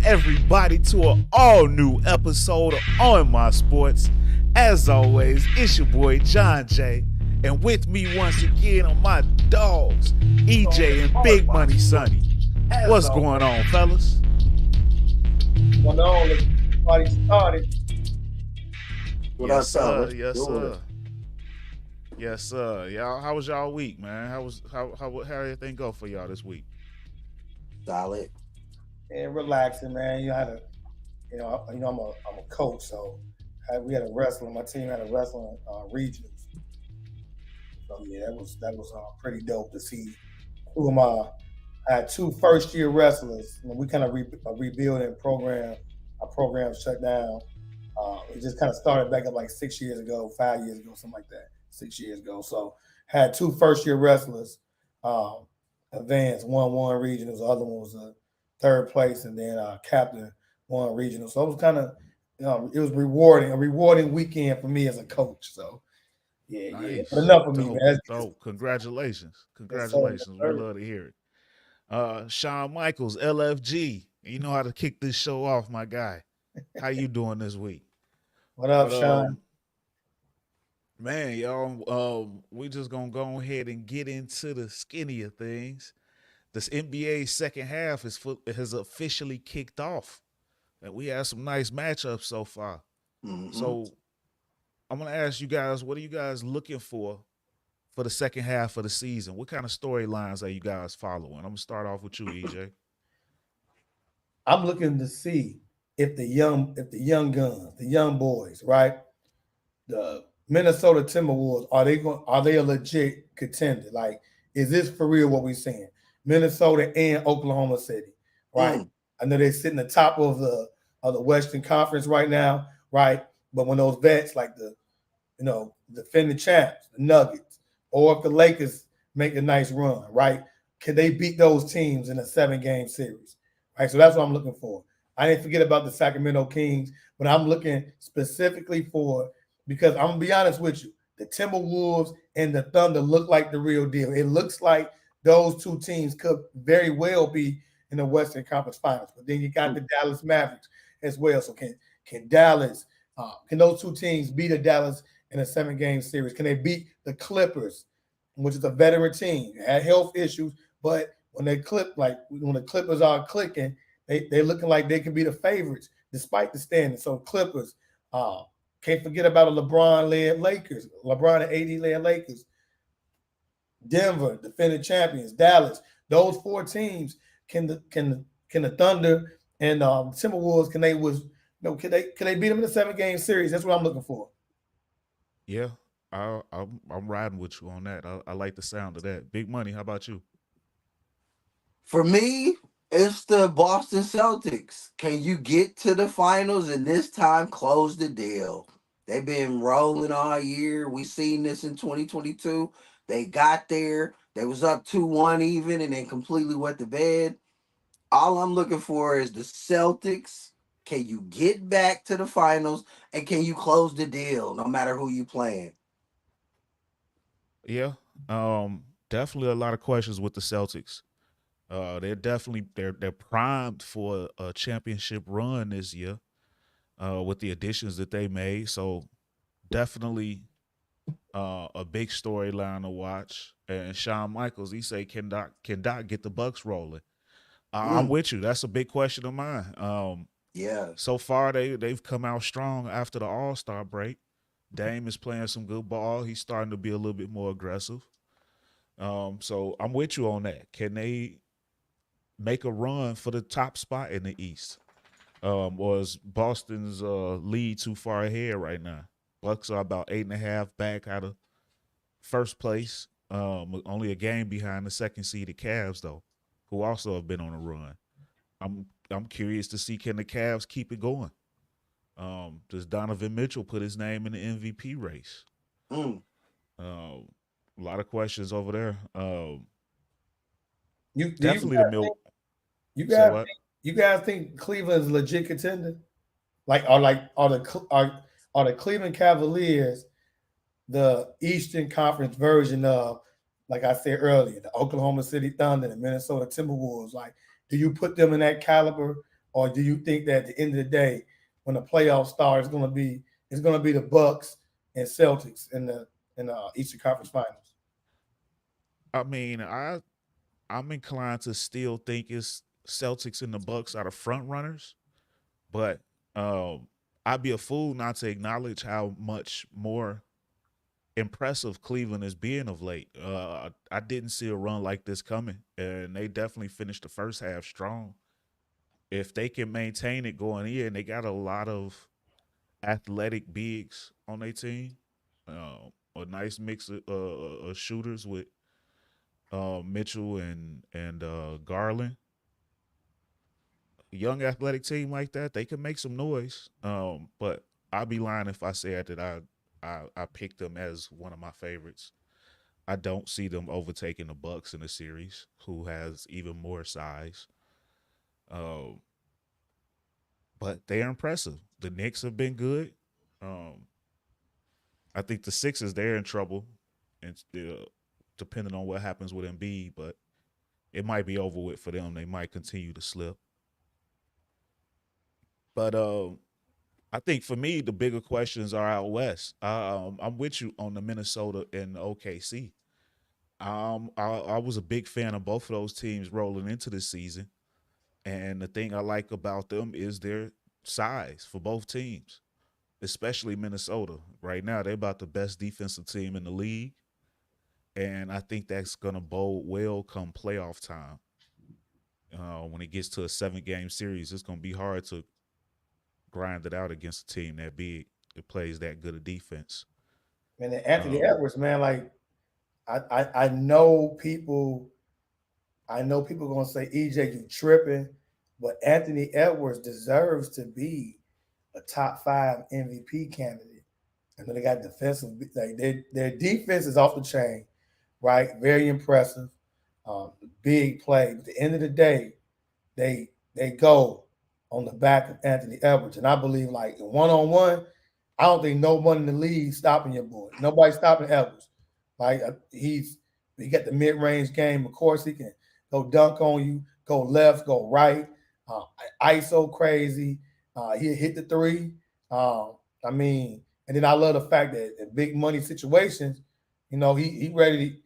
everybody to an all-new episode of On My Sports. As always, it's your boy John J. And with me once again are my dogs, EJ and Big Money Sonny. What's going on, fellas? What's going on? Let's started. Yes, sir. Yes, sir. Yes, sir. Y'all, how was y'all week, man? How everything go for y'all this week? Solid. And relaxing, man. I'm a coach, so we had a wrestling. My team had a wrestling regionals. So yeah, that was pretty dope to see. I had two first-year wrestlers. We kind of rebuilding program. Our program shut down. It just kind of started back up like 6 years ago, 5 years ago, something like that. 6 years ago. So had two first-year wrestlers advance. One won regionals, the other one was third place, and then captain won regional. So it was kind of, it was a rewarding weekend for me as a coach. So yeah, nice. Yeah. But enough of me, man. Dope. Congratulations. We love to hear it. Shawn Michaels, LFG. You know how to kick this show off, my guy. How you doing this week? What up, Sean? Man, y'all, we just gonna go ahead and get into the skinnier things. This NBA second half has officially kicked off, and we had some nice matchups so far. Mm-hmm. So I'm gonna ask you guys, what are you guys looking for the second half of the season? What kind of storylines are you guys following? I'm gonna start off with you, EJ. I'm looking to see if the young guns, the young boys, right, the Minnesota Timberwolves, are they a legit contender? Like, is this for real what we're seeing? Minnesota and Oklahoma City, right? I know they're sitting the top of the Western Conference right now, right? But when those vets like the defending champs, the Nuggets, or if the Lakers make a nice run, right? Can they beat those teams in a 7-game series? Right. So that's what I'm looking for. I didn't forget about the Sacramento Kings, but I'm looking specifically for, because I'm gonna be honest with you, the Timberwolves and the Thunder look like the real deal. It looks like those two teams could very well be in the Western Conference Finals. But then you got the Dallas Mavericks as well. So can Dallas, can those two teams beat the Dallas in a 7-game series? Can they beat the Clippers, which is a veteran team? They had health issues, but when the Clippers are clicking, they looking like they can be the favorites despite the standings. So Clippers, can't forget about a LeBron-led Lakers, LeBron and AD-led Lakers. Denver, defending champions. Dallas, those four teams. Can the Thunder and Timberwolves, can they beat them in a 7-game series? That's what I'm looking for. Yeah, I'm riding with you on that. I like the sound of that. Big Money, how about you? For me, it's the Boston Celtics. Can you get to the finals and this time close the deal? They've been rolling all year. We seen this in 2022. They got there. They was up 2-1 even, and then completely wet the bed. All I'm looking for is the Celtics. Can you get back to the finals, and can you close the deal no matter who you playing? Yeah, definitely a lot of questions with the Celtics. They're primed for a championship run this year with the additions that they made. So definitely a big storyline to watch. And Shawn Michaels, he say, can Doc get the Bucks rolling? I'm with you. That's a big question of mine. Yeah. So far they've come out strong after the All-Star break. Dame is playing some good ball. He's starting to be a little bit more aggressive. So I'm with you on that. Can they make a run for the top spot in the East? Or is Boston's lead too far ahead right now? Bucks are about 8.5 back out of first place. Only a game behind the second-seeded Cavs, though, who also have been on a run. I'm curious to see, can the Cavs keep it going? Does Donovan Mitchell put his name in the MVP race? A lot of questions over there. You guys think Cleveland's a legit contender? Are the Cleveland Cavaliers the Eastern Conference version of, like I said earlier, the Oklahoma City Thunder, the Minnesota Timberwolves? Like, do you put them in that caliber, or do you think that at the end of the day, when the playoffs start, it's gonna be the Bucks and Celtics in the Eastern Conference Finals? I mean, I'm inclined to still think it's Celtics and the Bucks are the front runners, but I'd be a fool not to acknowledge how much more impressive Cleveland is being of late. I didn't see a run like this coming, and they definitely finished the first half strong. If they can maintain it going in, they got a lot of athletic bigs on their team. A nice mix of shooters with Mitchell and Garland. A young athletic team like that, they can make some noise. But I'd be lying if I said that I picked them as one of my favorites. I don't see them overtaking the Bucks in the series, who has even more size. Um, but they're impressive. The Knicks have been good. Um, I think the Sixers they're in trouble, and depending on what happens with Embiid, but it might be over with for them. They might continue to slip. But I think for me, the bigger questions are out west. I'm with you on the Minnesota and the OKC. I was a big fan of both of those teams rolling into the season, and the thing I like about them is their size for both teams, especially Minnesota. Right now, they're about the best defensive team in the league, and I think that's gonna bode well come playoff time. When it gets to a 7 game series, it's gonna be hard to grind it out against a team that big that plays that good a defense. And then Anthony Um, Edwards, man, like I know people. I know people gonna say, EJ, you tripping, but Anthony Edwards deserves to be a top 5 MVP candidate. And then they got defensive, like their defense is off the chain, right? Very impressive, big play. But at the end of the day, they go on the back of Anthony Edwards, and I believe like 1-on-1, I don't think no one in the league stopping your boy. Nobody stopping Edwards. Like he got the mid range game. Of course, he can go dunk on you, go left, go right, uh, ISO crazy. He hit the three. I mean, and then I love the fact that in big money situations, he ready to.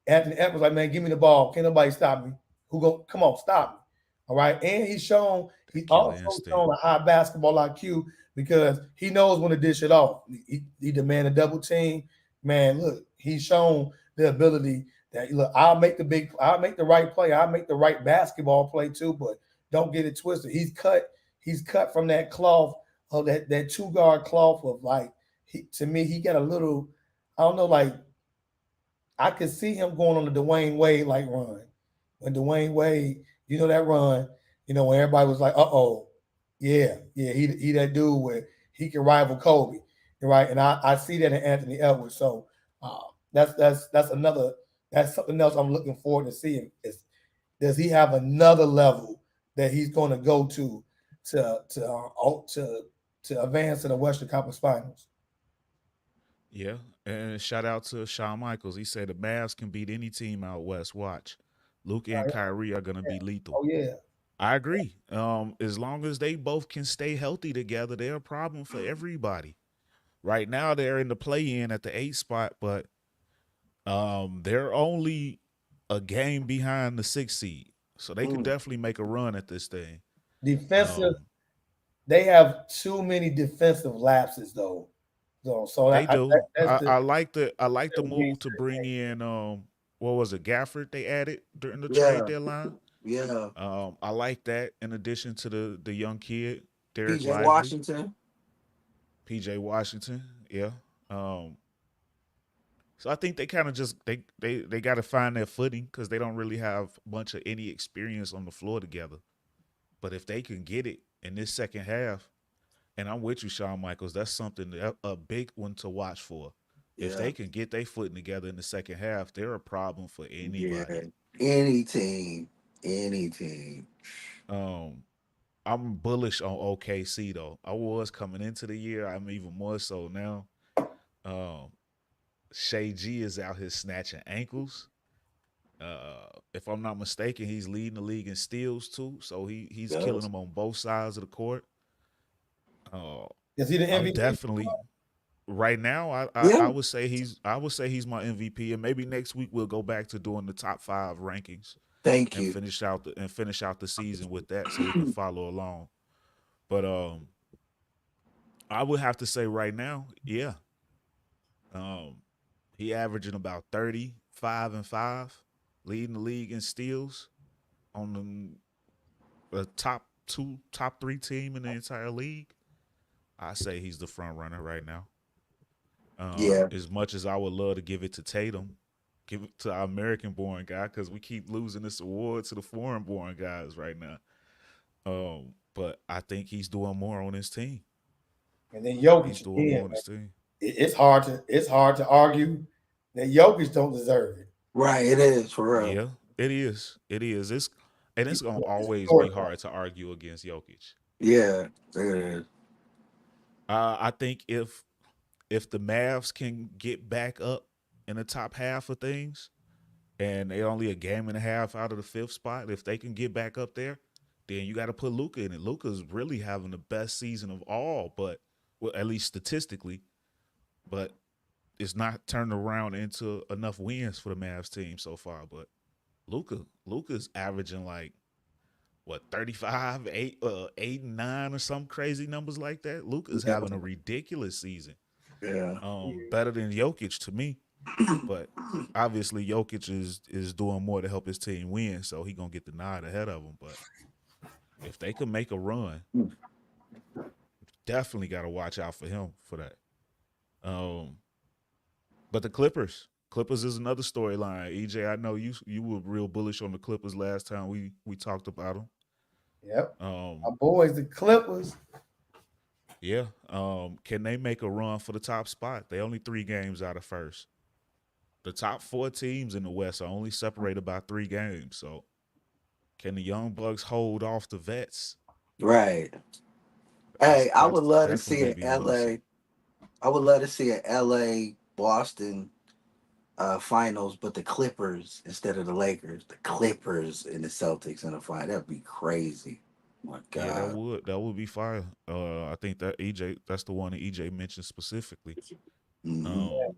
Anthony Edwards like, man, give me the ball. Can't nobody stop me. Who go? Come on, stop me. All right, and he's that killer also instinct. shown a high basketball IQ because he knows when to dish it off. He demand a double team. Man, look, he's shown the ability that look, I'll make the right play, I'll make the right basketball play too, but don't get it twisted. He's cut from that cloth of that 2 guard cloth of like to me, he got a little, I don't know, like I could see him going on the Dwayne Wade like run. When Dwayne Wade, that run, when everybody was like, uh-oh, yeah, he that dude where he can rival Kobe, right? And I see that in Anthony Edwards. So uh, that's something else I'm looking forward to seeing. Does he have another level that he's going to go to advance to the Western Conference Finals? Yeah, and shout out to Shawn Michaels. He said the Mavs can beat any team out west. Watch, Luka and Kyrie are gonna be lethal. Oh yeah, I agree. As long as they both can stay healthy together, they're a problem for everybody. Right now, they're in the play-in at the 8 spot, but they're only a game behind the 6 seed, so they can Mm. definitely make a run at this thing. defensive. Um, They have too many defensive lapses though. So they do. that's the I like the game. move to bring in what was it, Gafford they added during the trade Yeah, deadline. yeah. I like that in addition to the young kid, Derek PJ Lively, Washington. PJ Washington. Yeah. Um, so I think they kind of just they got to find their footing because they don't really have much of any experience on the floor together. But if they can get it in this second half, and I'm with you, Shawn Michaels, that's something a big one to watch for. If Yeah, they can get their footing together in the second half, they're a problem for yeah. anybody. Any team, any team. Um, I'm bullish on OKC though. I was coming into the year. I'm even more so now. Um, Shay G is out here snatching ankles. If I'm not mistaken, he's leading the league in steals too. So he's killing Yes. them on both sides of the court. Uh, Is he the I'm MVP? definitely right now. I Yeah. would say he's my MVP, and maybe next week we'll go back to doing the top 5 rankings Thank and you. finish out the season with that, so we can follow along. But I would have to say right now, yeah, um, he averaging about 35 and 5, leading the league in steals on the top 3 team in the entire league. I say he's the front runner right now. Yeah. As much as I would love to give it to Tatum, give it to our American-born guy because we keep losing this award to the foreign-born guys right now. But I think he's doing more on his team. And then He's Jokic doing again, more on man. his team. It's hard to argue that Jokic don't deserve it. Right. It is for real. Yeah, it is. It is. It's gonna always be Short, hard to argue against Jokic. Yeah. It is. I think if the Mavs can get back up in the top half of things, and they only a game and a half out of the 5th spot, if they can get back up there, then you got to put Luka in it. Luka's really having the best season of all, but well, at least statistically, but it's not turned around into enough wins for the Mavs team so far. But Luka's averaging like what 35, 8 and 9 or some crazy numbers like that. Luka's Yeah. having a ridiculous season. Yeah. Better than Jokic to me. But obviously Jokic is doing more to help his team win, so he gonna get the nod ahead of him. But if they could make a run, definitely got to watch out for him for that. But the Clippers is another storyline. EJ, I know you were real bullish on the Clippers last time we talked about them. Yep. My boys, the Clippers. Yeah. Can they make a run for the top spot? They only 3 games out of first. The top 4 teams in the West are only separated by 3 games. So can the Young Bucks hold off the vets? Right. Hey, I would love to that's see gonna an be one to see. LA. I would love to see an LA Boston finals, but the Clippers instead of the Lakers. The Clippers and the Celtics in the final. That'd be crazy. Oh my Yeah, God. that would be fire. I think that's the one that EJ mentioned specifically. Mhm. Um,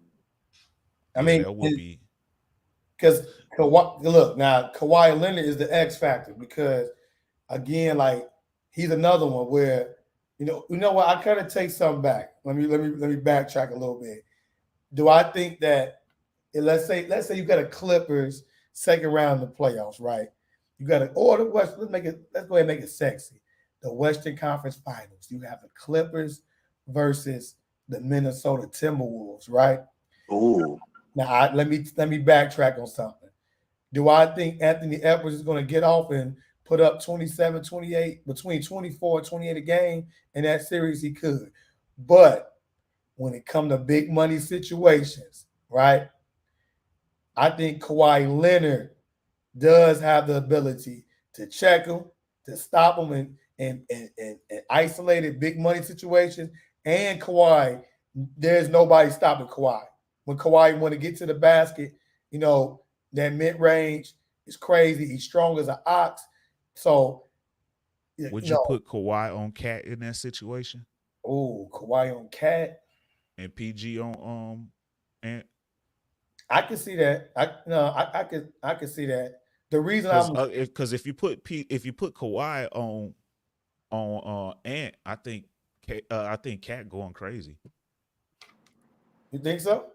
I yeah, mean, that would be. because look now, Kawhi Leonard is the X factor because again, like he's another one where you know what, I kind of take something back. Let me backtrack a little bit. Do I think that let's say you got a Clippers second round of the playoffs, right? You got to or the West. Let's go ahead and make it sexy. The Western Conference Finals. You have the Clippers versus the Minnesota Timberwolves, right? Ooh. Now let me backtrack on something. Do I think Anthony Edwards is going to get off and put up 27, 28, between 24 and 28 a game in that series? He could. But when it comes to big money situations, right? I think Kawhi Leonard does have the ability to check him, to stop him in isolated big money situations. And Kawhi, there's nobody stopping Kawhi. When Kawhi want to get to the basket, that mid range is crazy. He's strong as an ox. So, Would you put Kawhi on Cat in that situation Kawhi on Cat. and PG on and I can see that. I could see that. The reason because if you put Kawhi on Ant, I think Cat going crazy. you think so?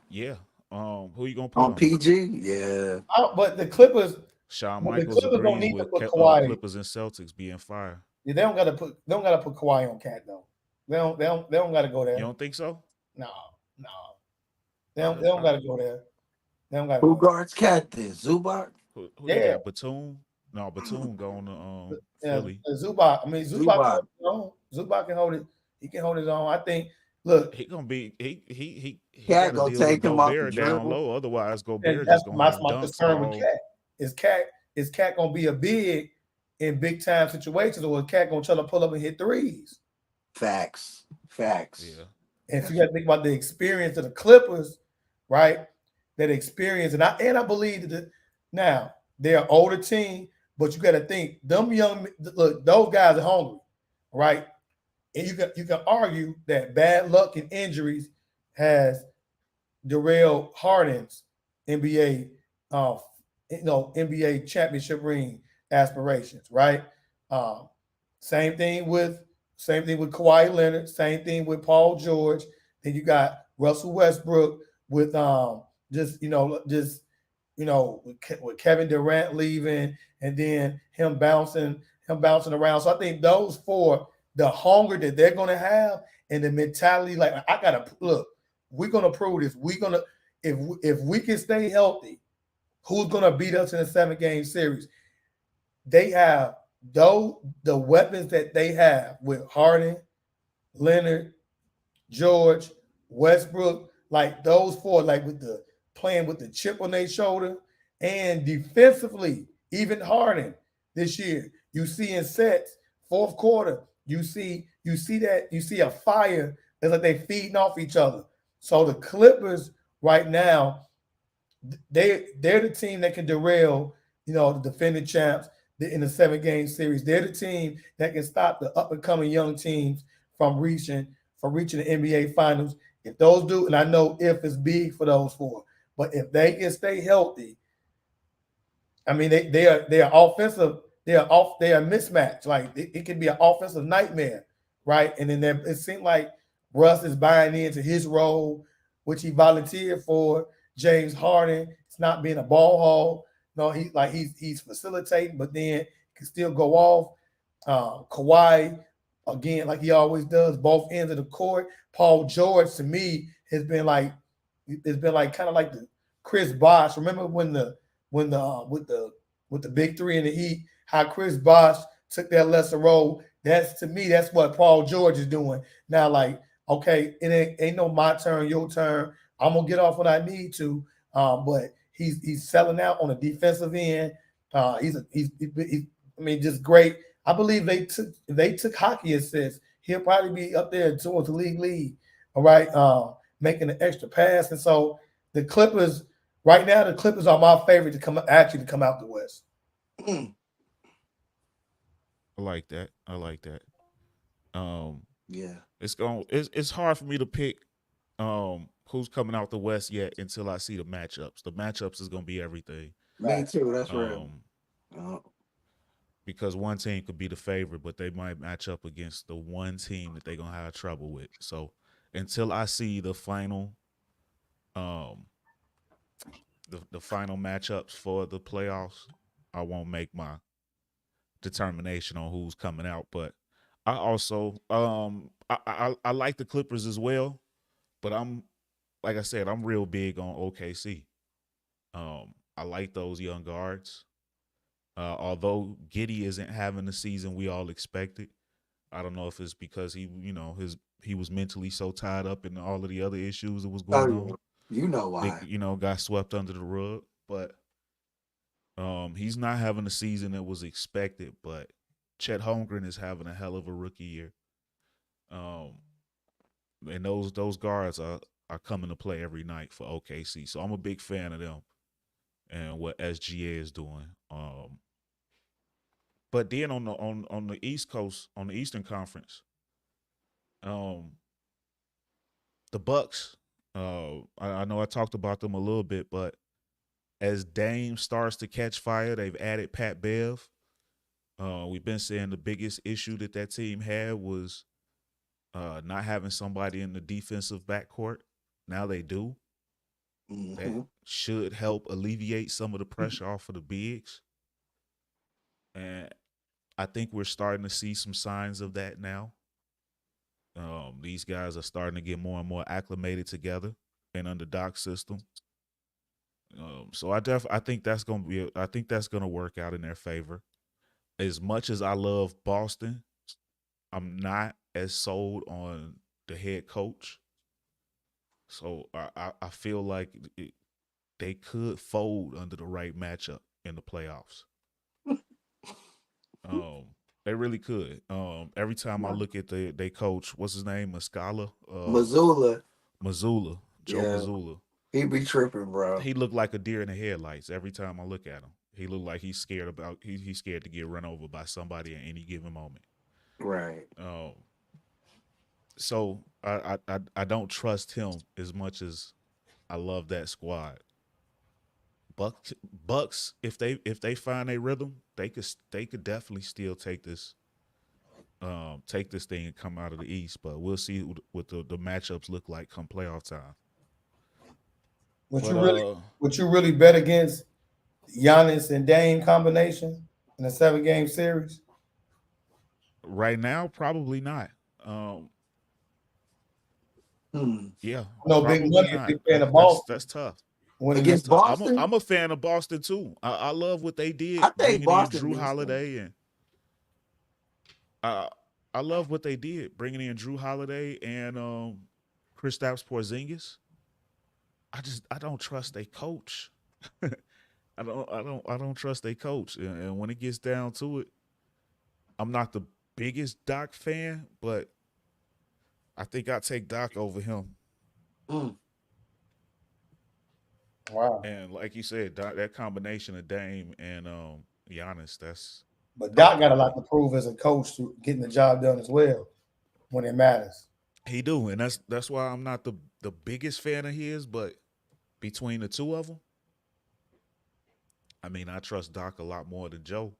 Yeah. Who you gonna put On on? PG? Yeah. But the Clippers, Shawn but the Michaels Clippers don't agrees need to with put Kawhi. Clippers and Celtics being fire. Yeah, they don't gotta put Kawhi on Cat though. They don't gotta go there. You don't think so? No. They don't gotta go there. They don't gotta Who go guards Cat then? Zubac? Who there. you Yeah. got? Batum? No, Batum going to Yeah, Philly. Zubac. I mean, Zubac can hold his own. Zubac can hold it. He can hold his own. I think. Look, He gonna be he Cat got to gonna deal with take him off the Gobert down dribble. low. Otherwise, and Gobert that's just gonna my have dunks concern with all. Cat. Is Cat gonna be a big in big time situations, or is Cat gonna try to pull up and hit threes? Facts. Yeah. And so you got to think about the experience of the Clippers, right? that experience, and I believe that now they're an older team, but you got to think them young look, those guys are hungry, right? And you can argue that bad luck and injuries has derailed Harden's NBA, uh, NBA championship ring aspirations, right? Um, same thing with Kawhi Leonard. Same thing with Paul George. Then you got Russell Westbrook with with Kevin Durant leaving, and then him bouncing around. So I think those four, the hunger that they're gonna have, and the mentality, like I gotta look, we're gonna prove this. We're gonna if we can stay healthy, who's gonna beat us in a 7 game series? They have though the weapons that they have with Harden, Leonard, George, Westbrook, like those four, like with the playing with the chip on their shoulder, and defensively, even Harden this year, you see in sets, fourth quarter, you see a fire. It's like they feeding off each other. So the Clippers right now, they're the team that can derail, the defending champs in the 7 game series. They're the team that can stop the up and coming young teams from reaching the NBA finals. If those do, and I know if it's big for those four, but if they can stay healthy, I mean they are offensive. They are mismatched. Like it can be an offensive nightmare, right? And then it seems like Russ is buying into his role, which he volunteered for. James Harden, it's not being a ball hog. No, he's facilitating, but then can still go off. Kawhi, again, like he always does, both ends of the court. Paul George, to me, has been like kind of like the Chris Bosh. Remember with the big three in the Heat, how Chris Bosh took that lesser role. That's to me, that's what Paul George is doing now. Like, okay, it ain't no my turn, your turn. I'm gonna get off when I need to, but he's selling out on the defensive end. I mean, just great. I believe they took hockey assists. He'll probably be up there towards the league lead. All right, making an extra pass, and so the Clippers right now, the Clippers are my favorite to come out the West. I like that. I like that. Um, Yeah. it's hard for me to pick who's coming out the West yet until I see the matchups. The matchups is gonna be everything. Me too. That's real. Um, Uh, because one team could be the favorite, but they might match up against the one team that they're gonna have trouble with. So until I see the final um the final matchups for the playoffs, I won't make my determination on who's coming out. But I also I like the Clippers as well, but I'm like I said, I'm real big on OKC. I like those young guards. Although Giddy isn't having the season we all expected, I don't know if it's because he was mentally so tied up in all of the other issues that was going on. you know They, why? got swept under the rug. But he's not having the season that was expected. But Chet Holmgren is having a hell of a rookie year. Um, and those guards are coming to play every night for OKC. So I'm a big fan of them and what SGA is doing. But then on the East Coast, on the Eastern Conference, um, the Bucks. I know I talked about them a little bit, but as Dame starts to catch fire, they've added Pat Bev. We've been saying the biggest issue that team had was not having somebody in the defensive backcourt. Now they do. That should help alleviate some of the pressure off of the bigs. And I think we're starting to see some signs of that now. These guys are starting to get more and more acclimated together and under Doc's system. So I think that's gonna work out in their favor. As much as I love Boston, I'm not as sold on the head coach. So I feel like they could fold under the right matchup in the playoffs. They really could. Every time I look at they coach, what's his name, Muscala, Missoula. Mazzulla, Joe Yeah. Mazzulla. He be tripping, bro. He looked like a deer in the headlights every time I look at him. He looked like he's scared he's scared to get run over by somebody at any given moment. Right. So I don't trust him as much as I love that squad. Bucks, if they find a rhythm, they could definitely still take this thing and come out of the East. But we'll see what the matchups look like come playoff time. Would you really bet against Giannis and Dame combination in a 7-game series? Right now, probably not. Yeah, no probably big money not. if they're fan of Boston. That's tough. Against Boston, I'm a fan of Boston too. I love what they did I think bringing Boston in Jrue Holiday, and I love what they did bringing in Jrue Holiday and Kristaps Porzingis. I don't trust they coach. I don't trust they coach, and when it gets down to it, I'm not the biggest Doc fan, but I think I take Doc over him. Wow. And like you said, Doc, that combination of Dame and Giannis, that's. But Doc got a lot to prove as a coach to getting the job done as well when it matters. He do, and that's why I'm not the biggest fan of his, but between the two of them, I mean, I trust Doc a lot more than Joe.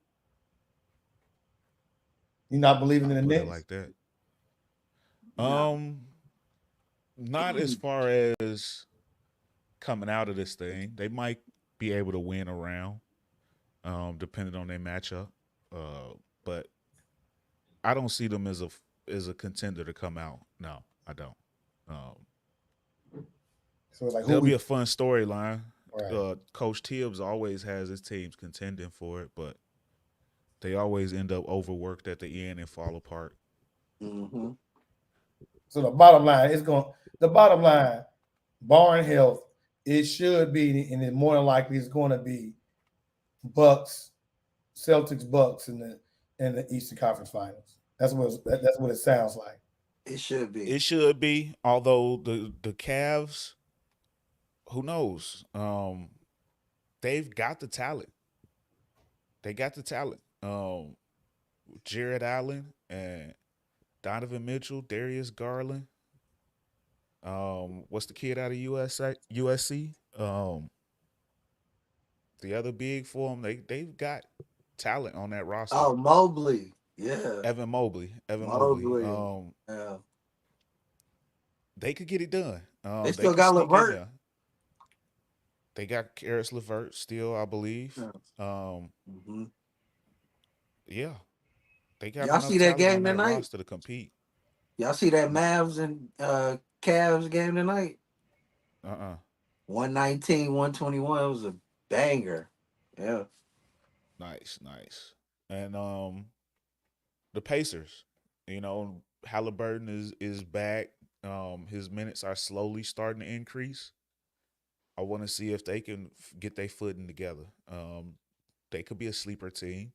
You not believing in the Knicks like that? Not as far as coming out of this thing. They might be able to win a round, depending on their matchup. But I don't see them as a contender to come out. No, I don't. So like, there'll be a fun storyline. Right. Coach Tibbs always has his teams contending for it, but they always end up overworked at the end and fall apart. Mm-hmm. So the bottom line, barring health, it should be, and it more than likely is going to be Bucks, Celtics, Bucks in the Eastern Conference Finals. That's what it sounds like. It should be. It should be. Although the Cavs, who knows? They've got the talent. They got the talent. Jared Allen and Donovan Mitchell, Darius Garland. What's the kid out of USC? The other big for them, they've got talent on that roster. Oh, Mobley. Yeah. Evan Mobley. Yeah. They could get it done. They still got LeVert. They got Karis LeVert still, I believe. Yeah. They got y'all see that game tonight? Roster to compete. Y'all see that Mavs and Cavs game tonight? 119, 121. It was a banger. Yeah. Nice. And the Pacers, Halliburton is back. His minutes are slowly starting to increase. I want to see if they can get their footing together. They could be a sleeper team.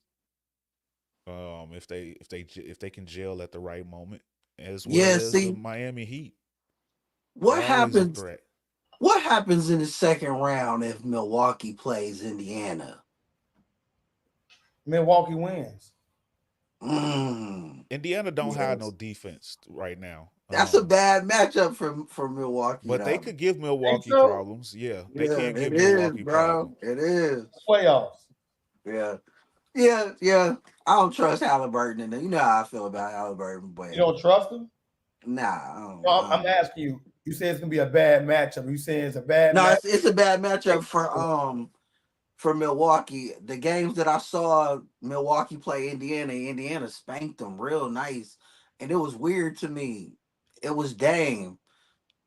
If they can gel at the right moment, as well as the Miami Heat. What happens? What happens in the second round if Milwaukee plays Indiana? Milwaukee wins. Indiana don't have no defense right now. That's a bad matchup for Milwaukee. But they could give Milwaukee problems. Yeah, they can't give Milwaukee problems. It is. Playoffs. Yeah. I don't trust Halliburton, and you know how I feel about Halliburton. But you don't trust him? Nah. I'm asking you. You say it's gonna be a bad matchup. You saying it's a bad? No, it's a bad matchup for Milwaukee. The games that I saw Milwaukee play Indiana spanked them real nice, and it was weird to me. It was Dame.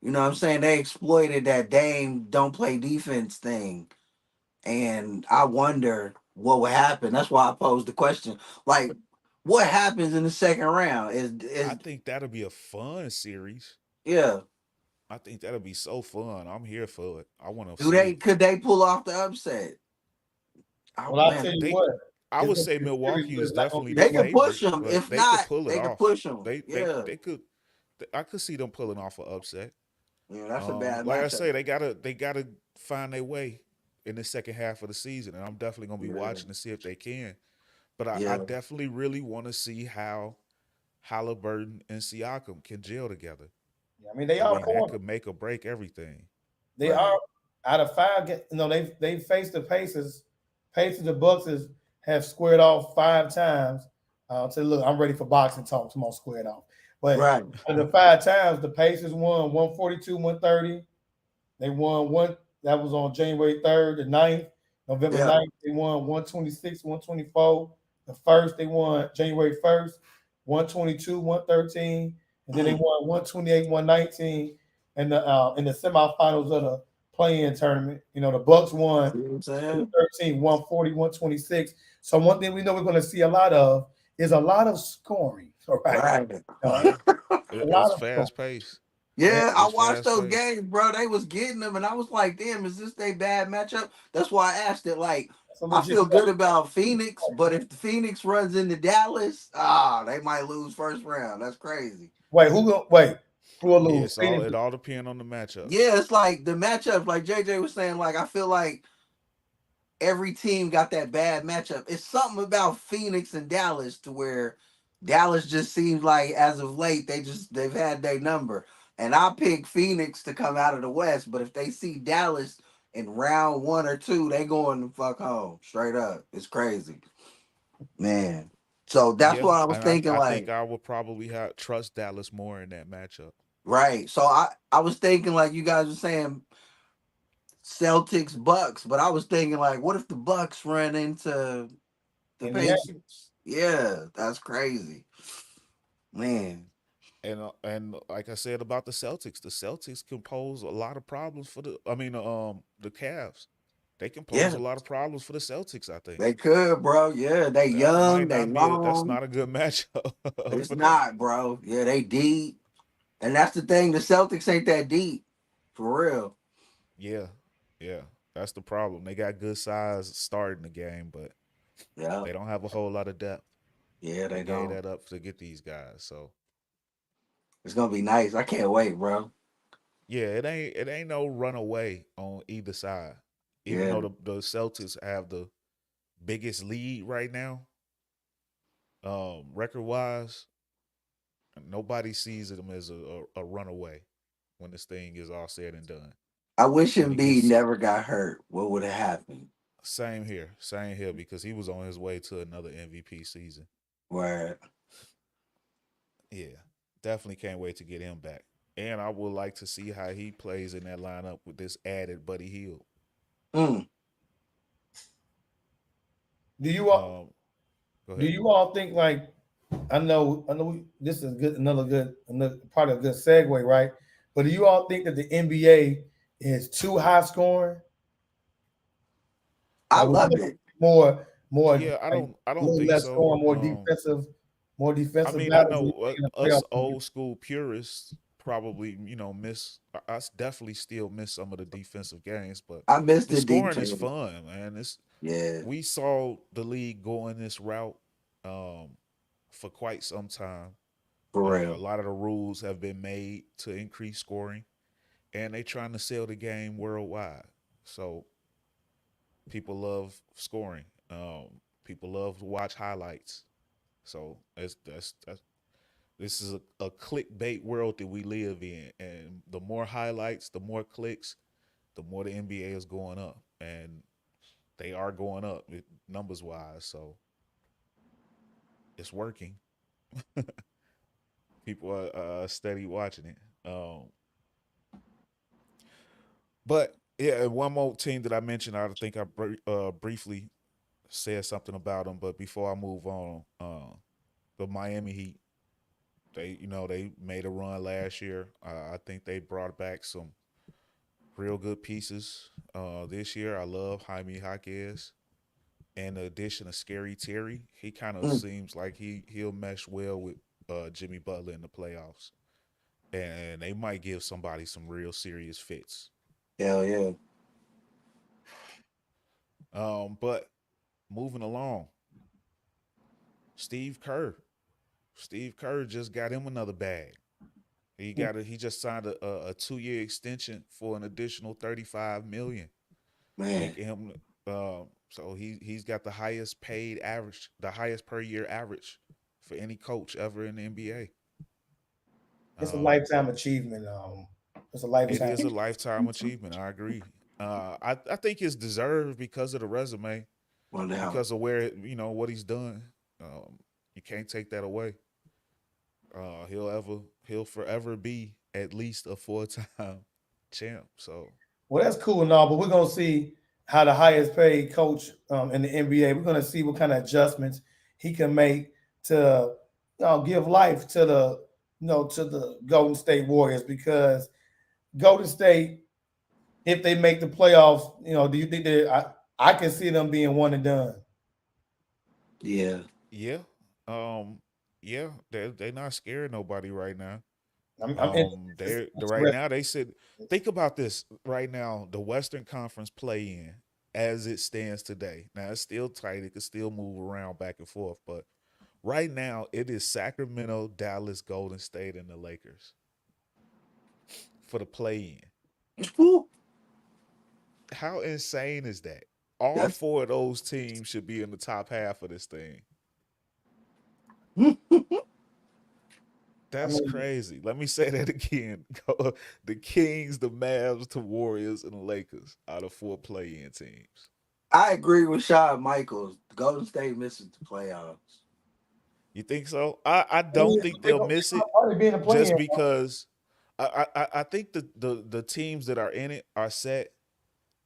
You know what I'm saying? They exploited that Dame don't play defense thing, and I wonder what would happen. That's why I posed the question. Like, what happens in the second round? I think that'll be a fun series. Yeah. I think that'll be so fun. I'm here for it. I want to. Could they pull off the upset? Well, I'll tell you what. I would say Milwaukee is definitely. They can push them. If not, they can push them. They could. I could see them pulling off an upset. Yeah, that's a bad Like I matchup. say, they gotta find their way in the second half of the season, and I'm definitely gonna be Yeah. watching to see if they can. But I Yeah. definitely really want to see how Halliburton and Siakam can gel together. I mean, they I are mean, that poor. could make or break everything. They Right. are out of five. They faced the Pacers. Pacers the Bucks have squared off 5 times. So look, I'm ready for boxing talk. Come on, squared off. But Right. out of the 5 times, the Pacers won 142, 130. They won one that was on January 3rd, the 9th, November Yeah. 9th. They won 126, 124. The first they won January 1st, 122, 113, and then they Mm. won 128, 119 in the semifinals of the play-in tournament. The Bucks won See what I'm saying? 213, 140, 126. So one thing we know we're going to see a lot of is a lot of scoring. All right. Right. Yeah, A it's lot of scoring. fast paced. And Yeah, I It's watched fast those paced. games, bro. They was getting them, and I was like, "Damn, is this their bad matchup?" That's why I asked it. Like, it's a I legit feel good about Phoenix, but if the Phoenix runs into Dallas, they might lose first round. That's crazy. wait, who will Yeah, lose? Phoenix. it all depends on the matchup. Yeah, it's like the matchup, like JJ was saying. Like, I feel like every team got that bad matchup. It's something about Phoenix and Dallas to where Dallas just seems like as of late they've had their number. And I pick Phoenix to come out of the West, but if they see Dallas in round 1 or 2, they going to fuck home straight up. It's crazy, man. So that's Yeah, why I was and thinking I think like, I would probably have trust Dallas more in that matchup. right. So I was thinking like you guys were saying Celtics Bucks, but I was thinking like, what if the Bucks run into the Indiana. Pacers? Yeah, that's crazy, man. And like I said about the Celtics can pose a lot of problems for the Cavs. They can pose Yeah, a lot of problems for the Celtics, I think. they could, bro. Yeah, they That young, might they not be that's long. not a good matchup It's for them. not, bro. Yeah, they deep, and that's the thing. The Celtics ain't that deep, for real. Yeah. Yeah. That's the problem. They got good size starting the game, but Yeah, they don't have a whole lot of depth. yeah, They they gave don't. that up to get these guys. So It's gonna be nice. I can't wait, bro. yeah, it ain't no runaway on either side. Even Yeah, though the Celtics have the biggest lead right now, record wise, nobody sees them as a runaway when this thing is all said and done. I wish When he Embiid gets never got hurt. What would have happened? same here, because he was on his way to another MVP season. Where, Yeah, definitely can't wait to get him back. And I would like to see how he plays in that lineup with this added Buddy Hield. mm, Do you all Um, Go do ahead. you all think like this is good another part of a good segue, right? But do you all think that the NBA is too high scoring? I Like we loved want it. more Yeah, like I a don't little think less so. scoring, more I defensive mean, I battles know in the us playoff. old school purists probably, miss us definitely still miss some of the defensive games, but I missed the the scoring is details. fun, man. It's Yeah, We saw the league going this route um, for quite some time. for A real. lot of the rules have been made to increase scoring, and they trying to sell the game worldwide. So people love scoring. People love to watch highlights. So that's this is a clickbait world that we live in, and the more highlights, the more clicks, the more the NBA is going up, and they are going up numbers wise. So it's working. People are steady watching it. But yeah, one more team that I mentioned, I think I briefly said something about them. But before I move on, the Miami Heat, they made a run last year. I think they brought back some real good pieces this year. I love Jaime Jaquez and the addition of Scary Terry. He kind of Mm, seems like he'll mesh well with Jimmy Butler in the playoffs, and they might give somebody some real serious fits. hell yeah. But moving along, Steve Kerr. Steve Kerr just got him another bag. He just signed a 2-year extension for an additional 35 million, Man, making him so he's got the highest paid average, the highest per year average for any coach ever in the NBA. It's a Um, lifetime achievement. It's a it lifetime. is a lifetime achievement. I agree. I think it's deserved because of the resume, well now. because of where what he's done. You can't take that away. He'll forever be at least a 4-time champ. So Well, that's cool and all, but we're gonna see how the highest paid coach in the NBA. We're gonna see what kind of adjustments he can make to give life to the Golden State Warriors because Golden State, if they make the playoffs, do you think I can see them being one and done? Yeah. yeah, yeah, they're not scaring nobody right now. I'm Right now they said, think about this right now, the Western Conference play in as it stands today. Now it's still tight, it can still move around back and forth, but right now it is Sacramento, Dallas, Golden State, and the Lakers for the play in. Woo. How insane is that? All That's 4 of those teams should be in the top half of this thing. I That's mean, crazy. Let me say that again. The Kings, the Mavs, the Warriors, and the Lakers are the 4 play-in teams. I agree with Shawn Michaels. Golden State misses the playoffs. You think so? I don't think they'll miss it already being a just player. because I think the teams that are in it are set.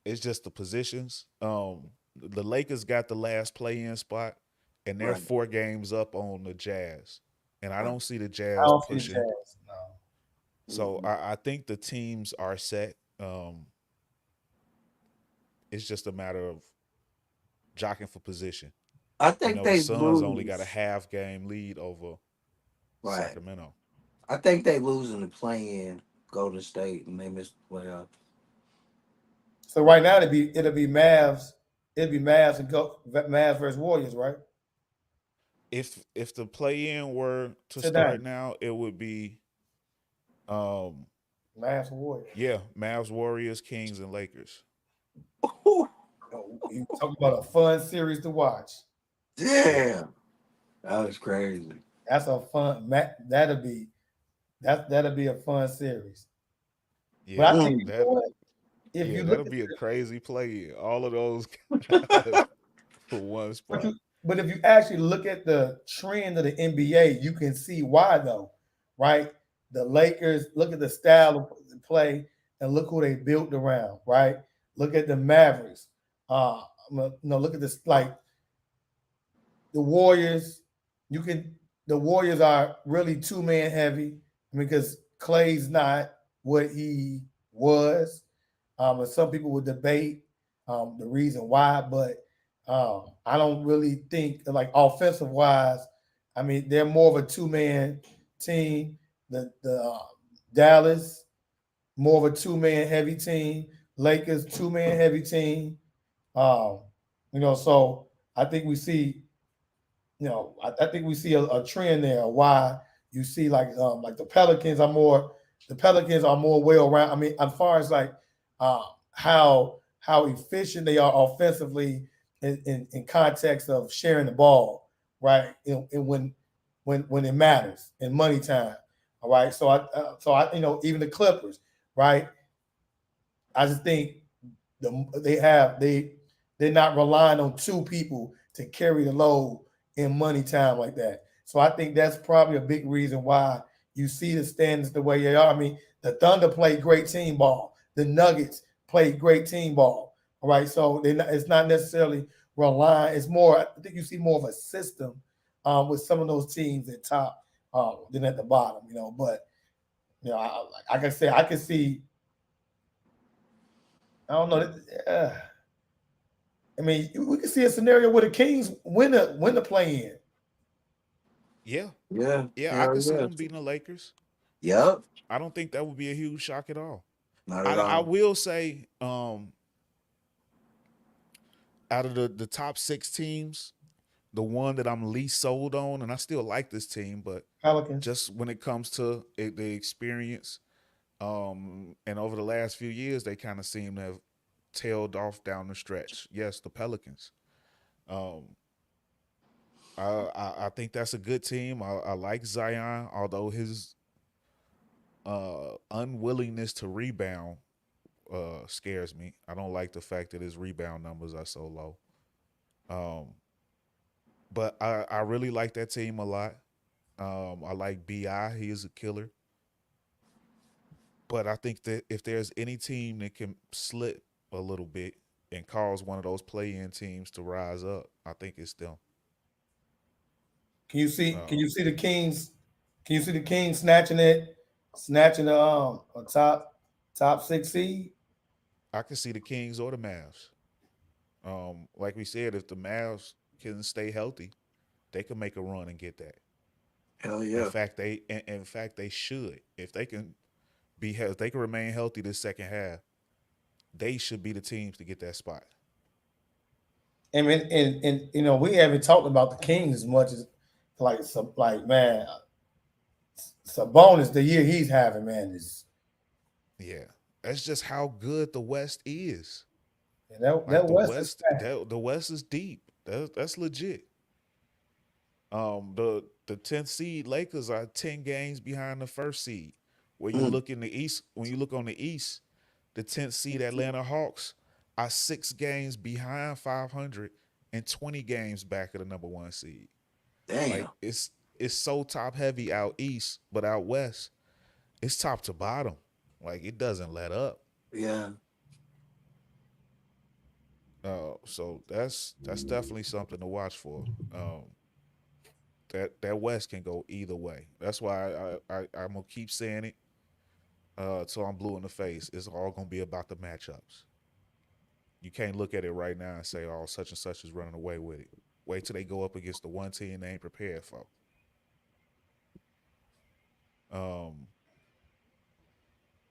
It's just the positions. The Lakers got the last play-in spot, and they're Right. 4 games up on the Jazz, and I Right. don't see the I Jazz don't see the pushing. Jazz. No. So I think the teams are set. It's just a matter of jockeying for position. I think The they Suns only got a lose. half game lead over Right. Sacramento. I think they lose in the play-in Golden State and they miss the playoffs. So right now it'll be Mavs. It'll be Mavs and Mavs versus Warriors, right? If the play-in were to Today, start now, it would be um Mavs and Warriors. yeah, Mavs, Warriors, Kings, and Lakers. You talking about a fun series to watch? Damn. That was crazy. That's a fun. That'll be a fun series. But Yeah, I think Mm. if you look that'll at be a crazy play-in. All of those the, guys for one but spot. if you actually look at the trend of the NBA, you can see why though, right? The Lakers, look at the style of play and look who they built around, right? Look at the Mavericks. Look at this like the Warriors. You can the Warriors are really 2-man heavy. I mean, because Clay's not what he was. And some people would debate the reason why, but I don't really think like offensive wise. I mean, they're more of a 2-man team. The Dallas more of a 2-man heavy team. Lakers 2-man heavy team. Um, so I think we see I think we see a trend there. Why you see like the Pelicans are more well round. I mean, as far as like how efficient they are offensively in context of sharing the ball, right? And when it matters in money time. All right. So I even the Clippers, right? I just think they're not relying on 2 people to carry the load in money time like that. So I think that's probably a big reason why you see the standings the way they are. I mean, the Thunder played great team ball. The Nuggets played great team ball. All right, so it's not necessarily relying. It's more. I think you see more of a system with some of those teams at top than at the bottom. But like I said, I can see. I don't know. I mean, we can see a scenario where the Kings win the play in. Yeah, Yeah. yeah, I Hell could see yeah. them beating the Lakers. Yep. I don't think that would be a huge shock at all. Not at I all. will say, out of the top 6 teams, the one that I'm least sold on, and I still like this team, but Pelicans. just when it comes to the experience, and over the last few years, they kind of seem to have tailed off down the stretch. Yes, the Pelicans. Um, I think that's a good team. I like Zion, although his unwillingness to rebound scares me. I don't like the fact that his rebound numbers are so low. But I really like that team a lot. I like Bi. He is a killer. But I think that if there's any team that can slip a little bit and cause one of those play-in teams to rise up, I think it's them. Can you see? Can Um, you see the Kings? Can you see the Kings snatching a top 6 seed? I can see the Kings or the Mavs. Like we said, if the Mavs can stay healthy, they can make a run and get that. Hell In yeah. fact, in fact they should. If they can if they can remain healthy this second half, they should be the teams to get that spot. And you know we haven't talked about the Kings as much as like man, Sabonis the year he's having, man, is Yeah, that's just how good the West is. that Like West is stacked. The West is deep. That's legit. The 10th seed Lakers are 10 games behind the first seed. Where you Mm. look in the East, when you look on the East, the 10th seed Atlanta Hawks are 6 games behind 500 and 20 games back of the number one seed. Damn. Like it's so top heavy out east, but out west, it's top to bottom. Like it doesn't let up. Yeah. So that's definitely something to watch for. That West can go either way. That's why I'm gonna keep saying it. Till I'm blue in the face. It's all gonna be about the matchups. You can't look at it right now and say, "Oh, such and such is running away with it." Wait till they go up against the one team they ain't prepared for. Um,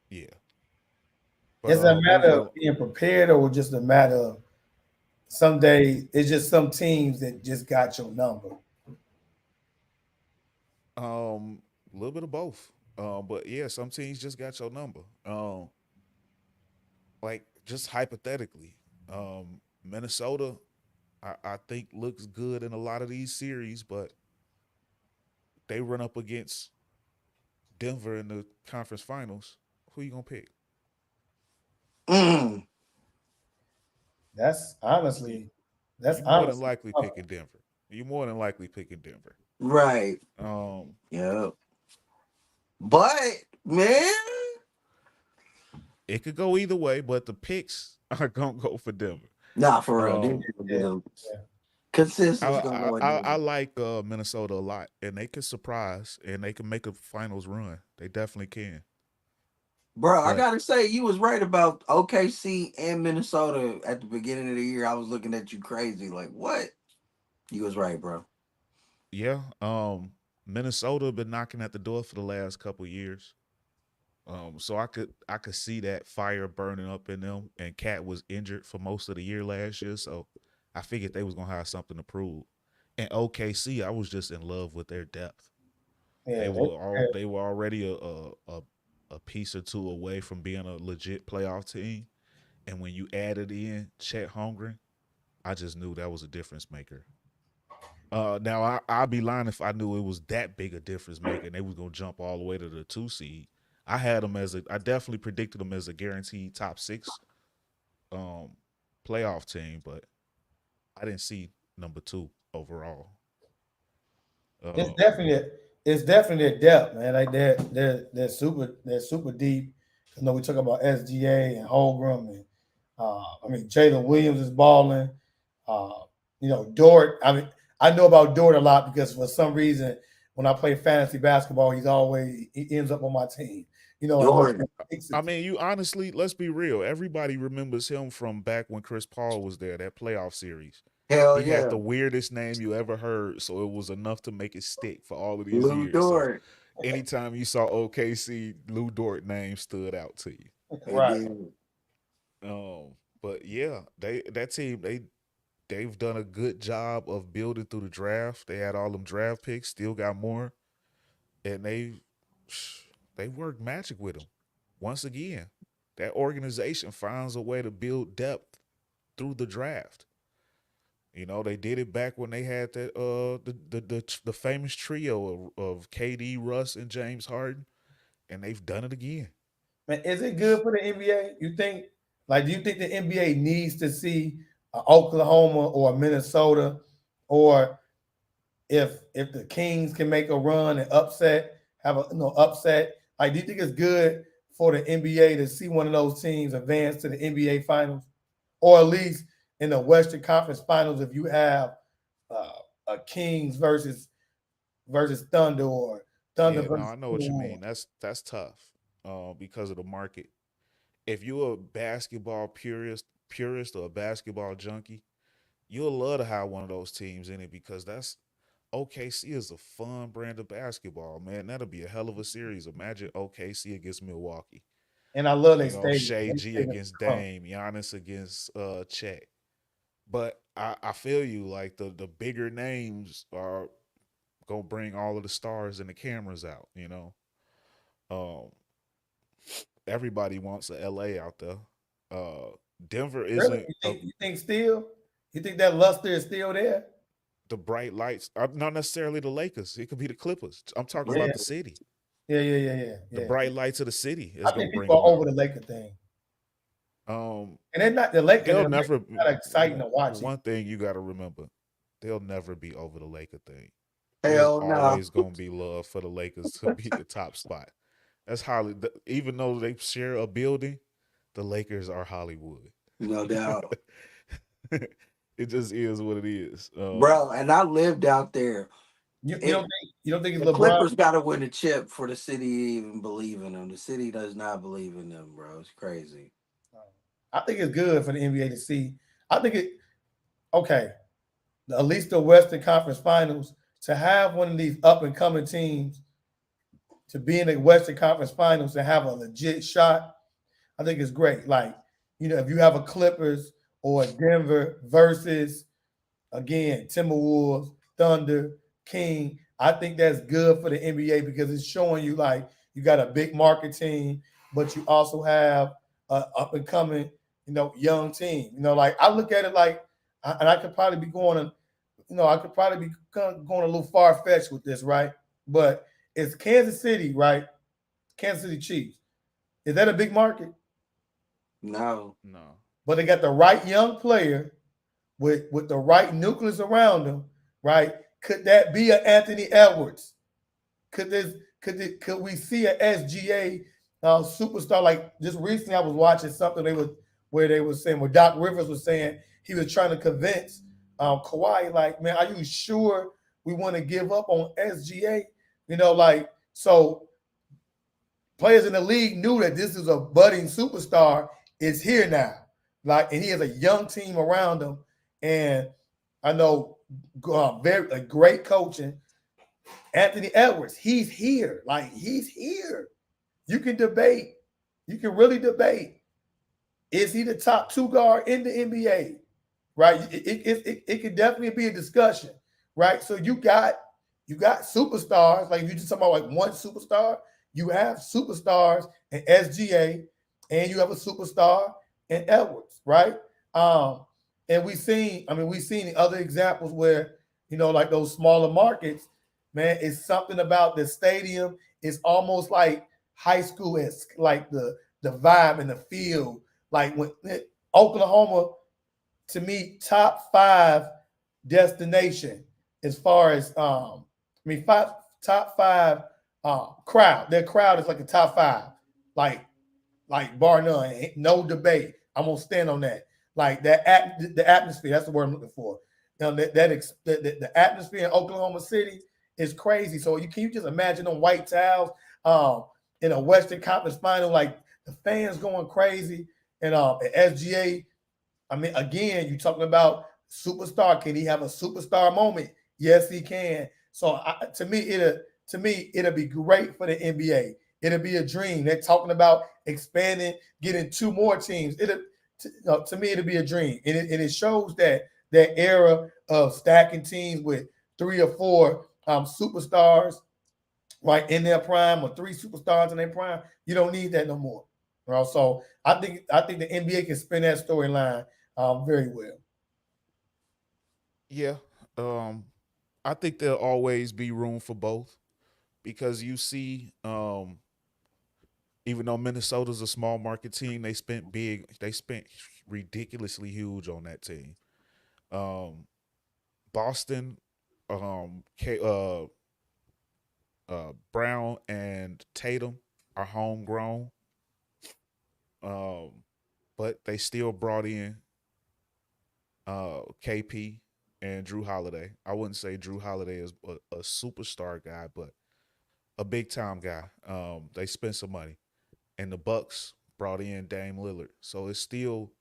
yeah, but Is it a matter moving of on. being prepared, or just a matter of someday it's just some teams that just got your number? A little bit of both. But yeah, some teams just got your number. Like just hypothetically, Minnesota, I think looks good in a lot of these series, but they run up against Denver in the conference finals. Who you gonna pick? Mm. That's honestly, that's You more than honestly likely tough. picking Denver. You more than likely picking Denver. Right. Um, Yeah. But man, it could go either way, but the picks are gonna go for Denver. nah, for real. Um, Yeah, The yeah. consensus gonna go in I Denver. like Minnesota a lot, and they can surprise and they can make a finals run. They definitely can. Bro, I But gotta say, you was right about OKC and Minnesota at the beginning of the year. I was looking at you crazy, like what? You was right, bro. yeah, Minnesota been knocking at the door for the last couple years. So I could see that fire burning up in them. And Cat was injured for most of the year last year, so I figured they was gonna have something to prove. And OKC, I was just in love with their depth. Yeah, they, They were already a piece or two away from being a legit playoff team. And when you added in Chet Holmgren, I just knew that was a difference maker. Now I'd be lying if I knew it was that big a difference maker and they was gonna jump all the way to the 2 seed. I definitely predicted them as a guaranteed top six um playoff team, but I didn't see number two overall. it's Um, definitely it's definitely a depth, man. Like they're super deep. You know, we talk about SGA and Holgram, and I mean Jalen Williams is balling. Uh, you know, Dort. I mean, I know about Dort a lot because for some reason when I play fantasy basketball, he ends up on my team. You know, I'm looking Jordan. at picks. I mean, you honestly, let's be real. Everybody remembers him from back when Chris Paul was there, that playoff series. Hell He had yeah. the weirdest name you ever heard, so it was enough to make it stick for all of these Lou years. So Dort. anytime you saw OKC, Lou Dort name stood out to you. It Right. did. Um, but yeah, they that team they've done a good job of building through the draft. They had all them draft picks, still got more, and they worked magic with them. Once again, that organization finds a way to build depth through the draft. You know, they did it back when they had that the famous trio of KD, Russ, and James Harden, and they've done it again. Man, is it good for the NBA? You think, like, do you think the NBA needs to see Oklahoma or Minnesota, or if the Kings can make a run and upset, have a upset? Like, do you think it's good for the NBA to see one of those teams advance to the NBA Finals, or at least in the Western Conference Finals? If you have a Kings versus Thunder, or Thunder Yeah, no, versus I know what you Timberwolves. mean. That's tough, because of the market. If you're a basketball purist or a basketball junkie, you'll love to have one of those teams in it because that's OKC is a fun brand of basketball, man. That'll be a hell of a series. Imagine OKC against Milwaukee. And I love their You know, stadium. Shea They G stadium against crunk. Dame, Giannis against Chet. But I feel you, like the bigger names are gonna bring all of the stars and the cameras out, you know. Um Everybody wants a LA out there. Denver Really? isn't You think still? You think that luster is still there? the bright lights, not necessarily the Lakers. It could be the Clippers. I'm talking Yeah, about the city. The yeah. bright lights of the city is I gonna think bring people them are over out. the Laker thing, Um, and they're not the Laker. And they'll the Lakers never. not exciting to watch it. One thing you got to remember, they'll never be over the Laker thing. There's Hell no. always gonna be love for the Lakers to be the top spot. That's Hollywood. Even though they share a building, the Lakers are Hollywood. No doubt. It just is what it is. Bro, and I lived out there. It You don't think it's The LeBron? Clippers gotta win a chip for the city to even believe in them. The city does not believe in them, bro. It's crazy. I think it's good for the NBA to see. I think it okay. At least the Western Conference Finals, to have one of these up and coming teams to be in the Western Conference Finals and have a legit shot. I think it's great. Like, if you have a Clippers or a Denver versus, again, Timberwolves, Thunder, King, I think that's good for the NBA because it's showing you, like, you got a big market team, but you also have a up and coming, young team. Like, I look at it like, and I could probably be I could probably be going a little far fetched with this, right? But it's Kansas City, right? Kansas City Chiefs. Is that a big market? No. No. But they got the right young player with the right nucleus around them, right? Could that be an Anthony Edwards? Could we see an SGA superstar? Like, just recently, I was watching something where they were saying, where Doc Rivers was saying he was trying to convince Kawhi, like, man, are you sure we want to give up on SGA? So players in the league knew that this is a budding superstar is here now. Like, and he has a young team around him. And I know very great coaching. Anthony Edwards, he's here. Like, he's here. You can debate. You can really debate. Is he the top 2 guard in the NBA? Right? It could definitely be a discussion. Right? So you got superstars. Like, if you just talking about like one superstar, you have superstars in SGA, and you have a superstar in Edwards, right? And we've seen the other examples where, like those smaller markets, man, it's something about the stadium. It's almost like high school, is like the vibe and the feel. Like, when Oklahoma, to me, top 5 destination as far as top 5 crowd. Their crowd is like a top 5, like bar none, ain't no debate. I'm gonna stand on that. Like, the atmosphere. That's the word I'm looking for. The atmosphere in Oklahoma City is crazy. So can you just imagine them white towels in a Western Conference final, like the fans going crazy, and at SGA. I mean, again, you talking about superstar. Can he have a superstar moment? Yes, he can. So to me, it'll be great for the NBA. It'll be a dream. They're talking about expanding, getting 2 more teams. To me, it'll be a dream, and it shows that that era of stacking teams with 3 or 4 superstars right in their prime, or 3 superstars in their prime. You don't need that no more. So I think the NBA can spin that storyline very well. Yeah. I think there'll always be room for both because you see, even though Minnesota's a small market team, they spent ridiculously huge on that team. Um, Boston, Brown and Tatum are homegrown, um, but they still brought in KP and Drew Holiday. I wouldn't say Drew Holiday is a superstar guy, but a big time guy. They spent some money, and the Bucks brought in Dame Lillard, so it's still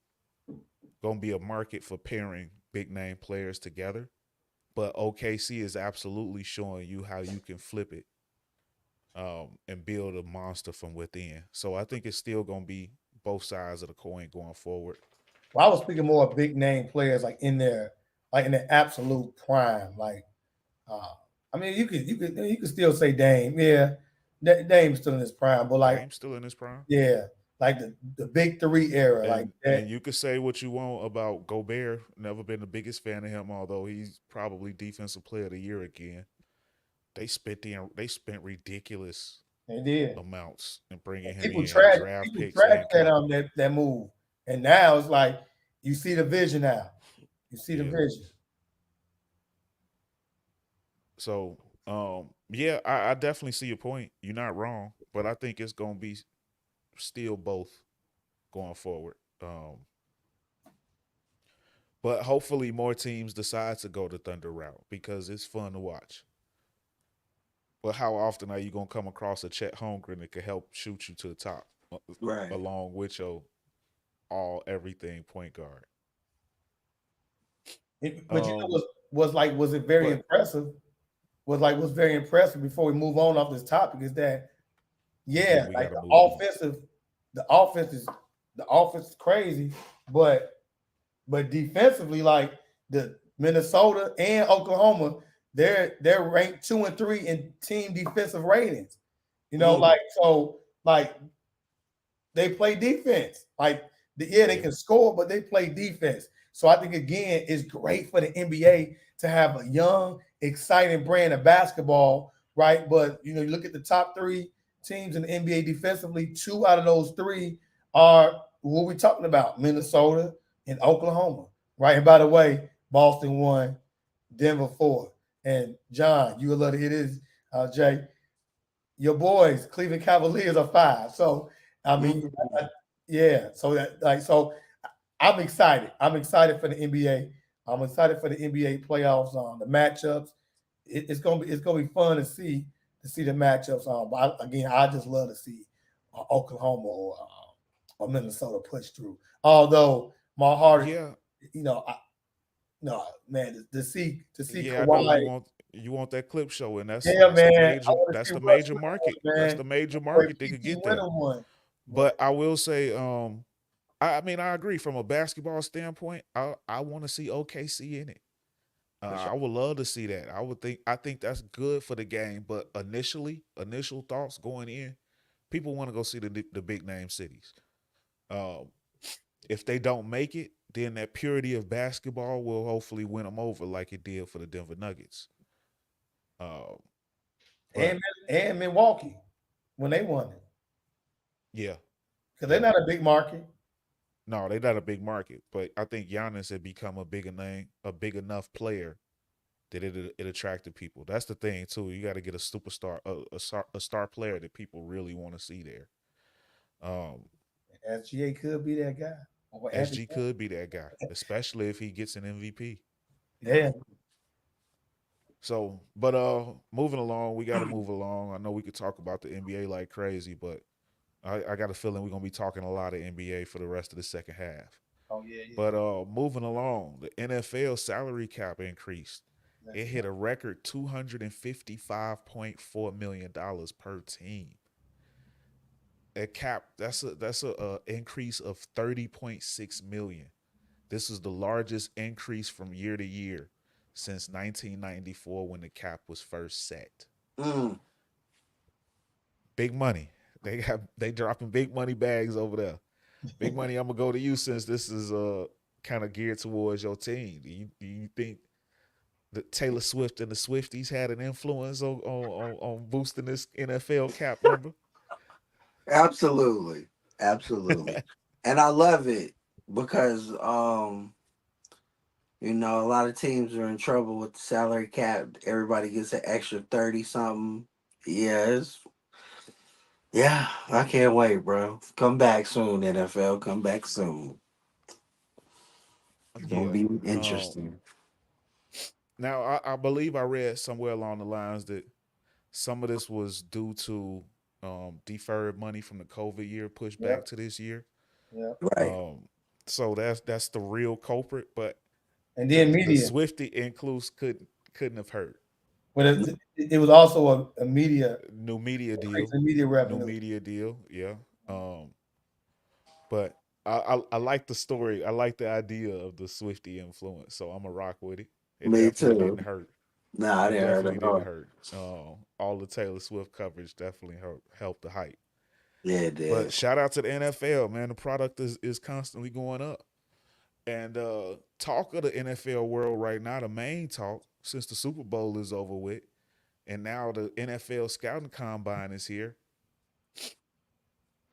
gonna be a market for pairing big name players together. But OKC is absolutely showing you how you can flip it, and build a monster from within. So I think it's still gonna be both sides of the coin going forward. Well, I was speaking more of big name players like in their absolute prime. Like, uh, I mean, you could still say Dame. Yeah, Dame's still in his prime, but like, Dame's still in his prime. yeah, like the big three era, like And that. you could say what you want about Gobert. Never been the biggest fan of him, although he's probably defensive player of the year again. They spent ridiculous They did. amounts in bringing him People in, trash draft people picks trash and that capital. that move, and now it's like you see the vision now. You see the Yeah. vision. So, yeah, I definitely see your point. You're not wrong, but I think it's gonna be still both going forward. But hopefully more teams decide to go the Thunder route because it's fun to watch. But how often are you gonna come across a Chet Holmgren that can help shoot you to the top, Right. along with your all everything point guard? But you know Um, was it very but impressive? Was very impressive before we move on off this topic is that yeah, yeah, we like got to move on. the offense is the offense is crazy, but defensively, like the Minnesota and Oklahoma, they're ranked 2 and 3 in team defensive ratings. Mm-hmm. Like so, like they play defense. Like they Yeah, can score, but they play defense. So I think again, it's great for the NBA to have a young, exciting brand of basketball, right? But you look at the top 3 teams in the NBA defensively. 2 out of those 3 are what we're talking about: Minnesota and Oklahoma, right? And by the way, Boston won, Denver 4, and John, you would love to hear this, Jay. Your boys, Cleveland Cavaliers, are 5. So I mean, Mm. yeah. So I'm excited. I'm excited for the NBA. I'm excited for the NBA playoffs. The matchups. It's gonna be fun to see the matchups. But again, I just love to see Oklahoma or Minnesota push through. Although my heart, yeah, you know, I, no man, to see yeah. I know Kawhi. you want that clip show, and Yeah, man. I want to that's see the Russ major win market. one, That's man. the major Or market that could PT get win that. one. But I will say, I mean, I agree from a basketball standpoint. I want to see OKC in it. For sure. I would love to see that. I think that's good for the game. But initial thoughts going in, people want to go see the big name cities. Um, if they don't make it, then that purity of basketball will hopefully win them over, like it did for the Denver Nuggets. Uh, And but and Milwaukee when they won it. yeah, Because they're yeah. not a big market. No, they're not a big market, but I think Giannis had become a big name, a big enough player that it attracted people. That's the thing too. You got to get a superstar, a star player that people really want to see there. Um, SGA could be that guy. Or Anthony. SG could be that guy, especially if he gets an MVP. Yeah. So, but moving along, we got to move along. I know we could talk about the NBA like crazy, but I got a feeling we're gonna be talking a lot of NBA for the rest of the second half. Oh yeah, yeah. But moving along, the NFL salary cap increased. It Let's go. hit a record $255.4 million per team. A cap that's a increase of 30.6 million. This is the largest increase from year to year since 1994 when the cap was first set. Mm. Big money. They dropping big money bags over there. Big money. I'm gonna go to you since this is kind of geared towards your team. Do you think that Taylor Swift and the Swifties had an influence on boosting this NFL cap number? Absolutely. Absolutely. And I love it because a lot of teams are in trouble with the salary cap. Everybody gets an extra 30 something. Yeah, I can't wait, bro. Come back soon, NFL. Come back soon. It's gonna Yeah. be Um, interesting. Now I believe I read somewhere along the lines that some of this was due to deferred money from the COVID year pushed back Yep. to this year. Yep. Right. So that's the real culprit. But And the then the media. Swifty includes couldn't have hurt. But it was also a media New media increase deal, in media new revenue. media deal. Yeah. But I like the story. I like the idea of the Swifty influence. So I'm a rock with it. It Me definitely too. didn't hurt. Nah, I It didn't hurt definitely at didn't all. hurt. All the Taylor Swift coverage definitely helped the hype. Yeah, it But did. shout out to the NFL, man. The product is constantly going up. And talk of the NFL world right now, the main talk since the Super Bowl is over with, and now the NFL scouting combine is here.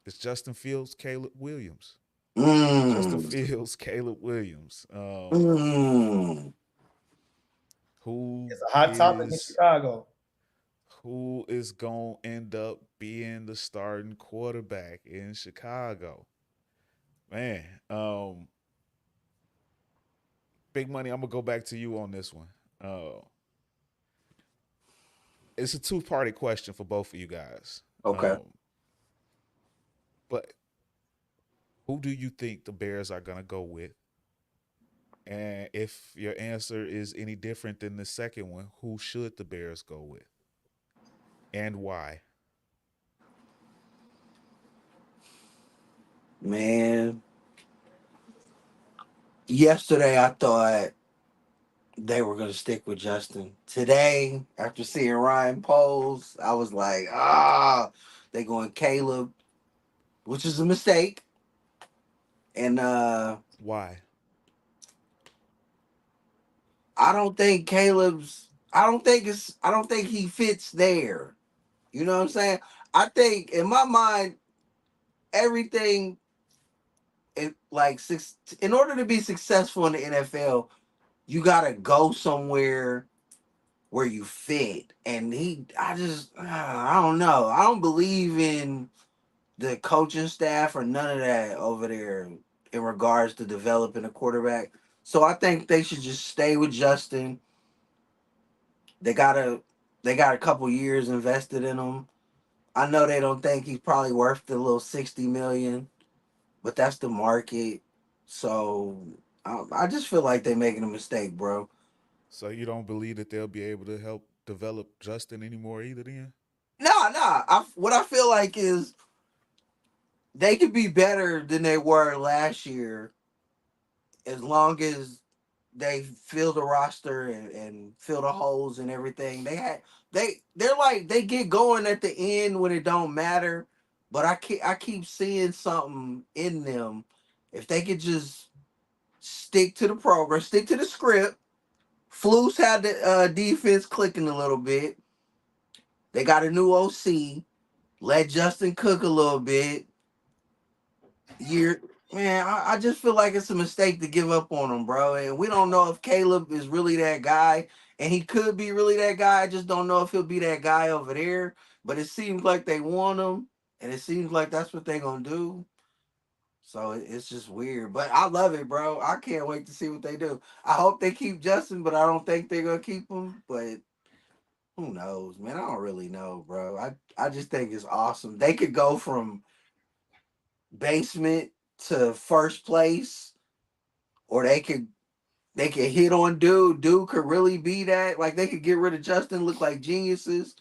It's Justin Fields, Caleb Williams. Justin Mm. Fields, Caleb Williams. Mm. Who It's a hot topic in is Chicago. who is gonna end up being the starting quarterback in Chicago? Man, Big Money, I'm gonna go back to you on this one. It's a two-party question for both of you guys. Okay. But who do you think the Bears are gonna go with? And if your answer is any different than the second one, who should the Bears go with? And why? Man, yesterday I thought they were gonna stick with Justin. Today, after seeing Ryan Poles, I was like, they going Caleb, which is a mistake. And Why? I don't think I don't think he fits there. You know what I'm saying? I think in my mind, everything in order to be successful in the NFL, you gotta go somewhere where you fit. And I don't know. I don't believe in the coaching staff or none of that over there in regards to developing a quarterback. So I think they should just stay with Justin. They got a couple years invested in him. I know they don't think he's probably worth the little 60 million, but that's the market. So I just feel like they're making a mistake, bro. So you don't believe that they'll be able to help develop Justin anymore either then? Nah. What I feel like is they could be better than they were last year as long as they fill the roster and fill the holes and everything. They're like they get going at the end when it don't matter. But I keep seeing something in them. If they could just stick to the program, stick to the script. Flus had the defense clicking a little bit. They got a new OC. Let Justin cook a little bit. You're Man, I just feel like it's a mistake to give up on him, bro. And we don't know if Caleb is really that guy. And he could be really that guy. I just don't know if he'll be that guy over there. But it seems like they want him. And it seems like that's what they're going to do. So it's just weird. But I love it, bro. I can't wait to see what they do. I hope they keep Justin, but I don't think they're going to keep him. But who knows, man? I don't really know, bro. I just think it's awesome. They could go from basement to first place, or they could hit on dude. Dude could really be that. Like they could get rid of Justin, look like geniuses,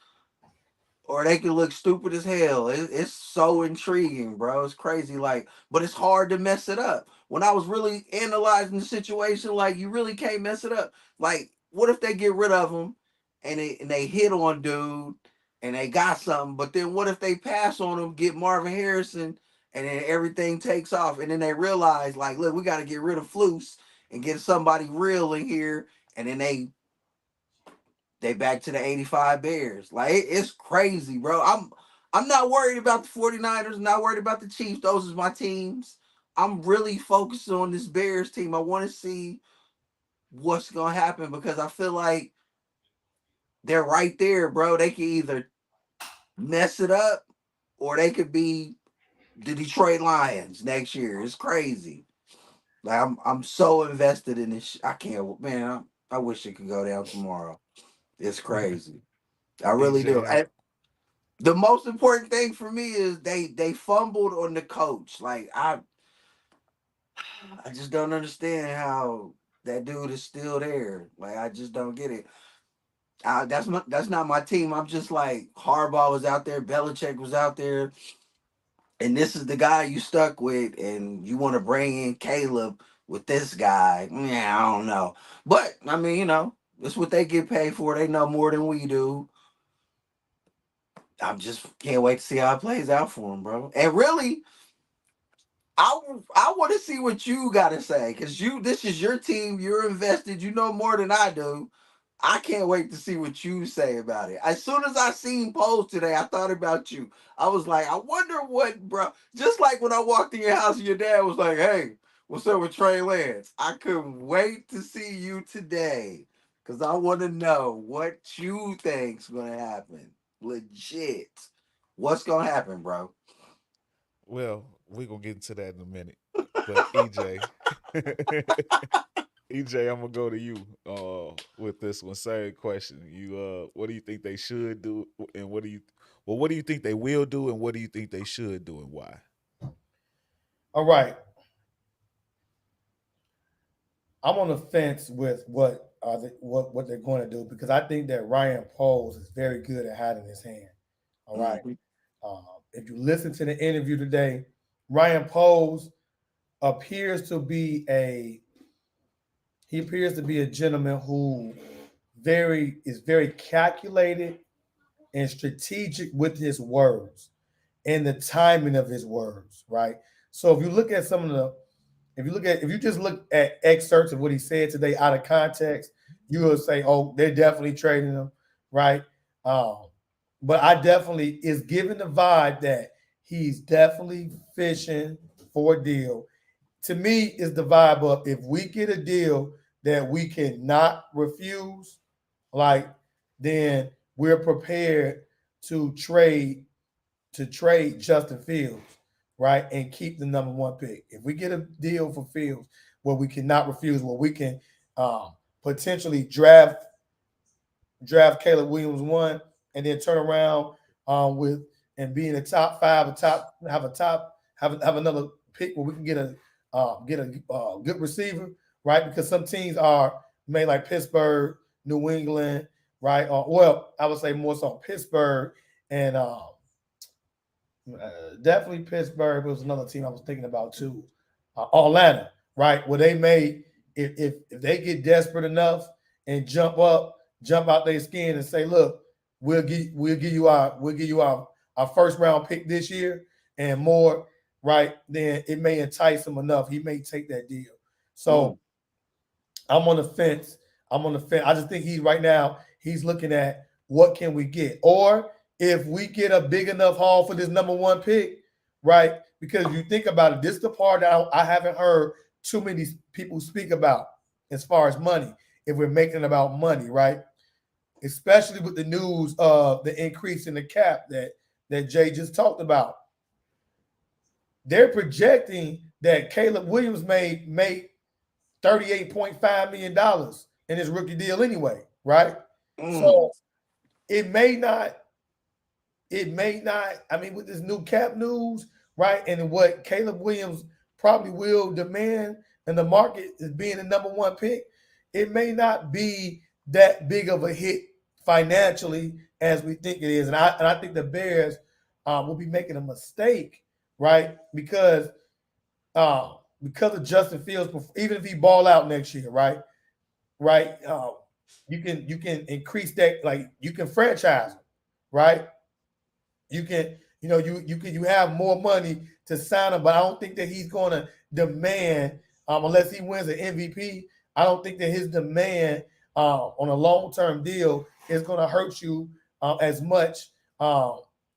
or they can look stupid as hell. It's so intriguing, bro. It's crazy, like, but it's hard to mess it up. When I was really analyzing the situation, like, you really can't mess it up. Like, what if they get rid of him and they hit on dude and they got something, but then what if they pass on him, get Marvin Harrison, and then everything takes off, and then they realize, like, look, we got to get rid of Flus and get somebody real in here, and then they back to the 85 Bears. Like, it's crazy, bro. I'm not worried about the 49ers, not worried about the Chiefs. Those is my teams. I'm really focused on this Bears team. I want to see what's going to happen because I feel like they're right there, bro. They can either mess it up or they could be the Detroit Lions next year. It's crazy. Like, I'm so invested in this. I can't, man. I wish it could go down tomorrow. It's crazy. I really do. EJ, The most important thing for me is they fumbled on the coach. Like, I just don't understand how that dude is still there. Like, I just don't get it. That's not my team. I'm just like, Harbaugh was out there, Belichick was out there, and this is the guy you stuck with, and you want to bring in Caleb with this guy. Yeah, I don't know, but I mean, it's what they get paid for. They know more than we do. I just can't wait to see how it plays out for him, bro. And really, I want to see what you got to say because this is your team. You're invested. You know more than I do. I can't wait to see what you say about it. As soon as I seen polls today, I thought about you. I was like, I wonder what, bro. Just like when I walked in your house and your dad was like, "Hey, what's up with Trey Lance?" I couldn't wait to see you today because I want to know what you think's gonna happen. Legit, what's gonna happen, bro? well, we're gonna get into that in a minute. But EJ, EJ, I'm gonna go to you with this one. Same question. What do you think they should do, and what do you think they will do, and what do you think they should do, and why? All right. I'm on the fence with what they're going to do because I think that Ryan Poles is very good at hiding his hand. All right. Mhm. If you listen to the interview today, Ryan Poles appears to be a gentleman who is very calculated and strategic with his words and the timing of his words, right? So if you look at if you just look at excerpts of what he said today out of context, you will say, "Oh, they're definitely trading him," right? Um, but I definitely is giving the vibe that he's definitely fishing for a deal. To me, is the vibe of if we get a deal that we cannot refuse, like then we're prepared to trade Justin Fields, right, and keep the number one pick. If we get a deal for Fields where we cannot refuse, where we can potentially draft Caleb Williams one, and then turn around with and be in the top five, have another pick where we can get a good receiver, right? Because some teams are made like Pittsburgh, New England, right? Well, I would say more so Pittsburgh and definitely Pittsburgh was another team I was thinking about too. Atlanta, right? Where they may, if they get desperate enough and jump out their skin and say, look, we'll give you our first round pick this year and more, right? Then it may entice him enough. He may take that deal. So Mm. I'm on the fence. I'm on the fence. I just think he's looking at what can we get, or if we get a big enough haul for this number one pick, right? Because if you think about it, this is the part that I haven't heard too many people speak about as far as money. If we're making about money, right? Especially with the news of the increase in the cap that Jay just talked about. They're projecting that Caleb Williams made $38.5 million in his rookie deal anyway, right? Mm. So it may not, I mean, with this new cap news, right? And what Caleb Williams probably will demand in the market is being the number one pick, it may not be that big of a hit financially as we think it is. And I think the Bears will be making a mistake, right? Because of Justin Fields, even if he ball out next year, right? You can increase that, like you can franchise him, right? You can, you have more money to sign him, but I don't think that he's going to demand, unless he wins an MVP. I don't think that his demand on a long-term deal is going to hurt you as much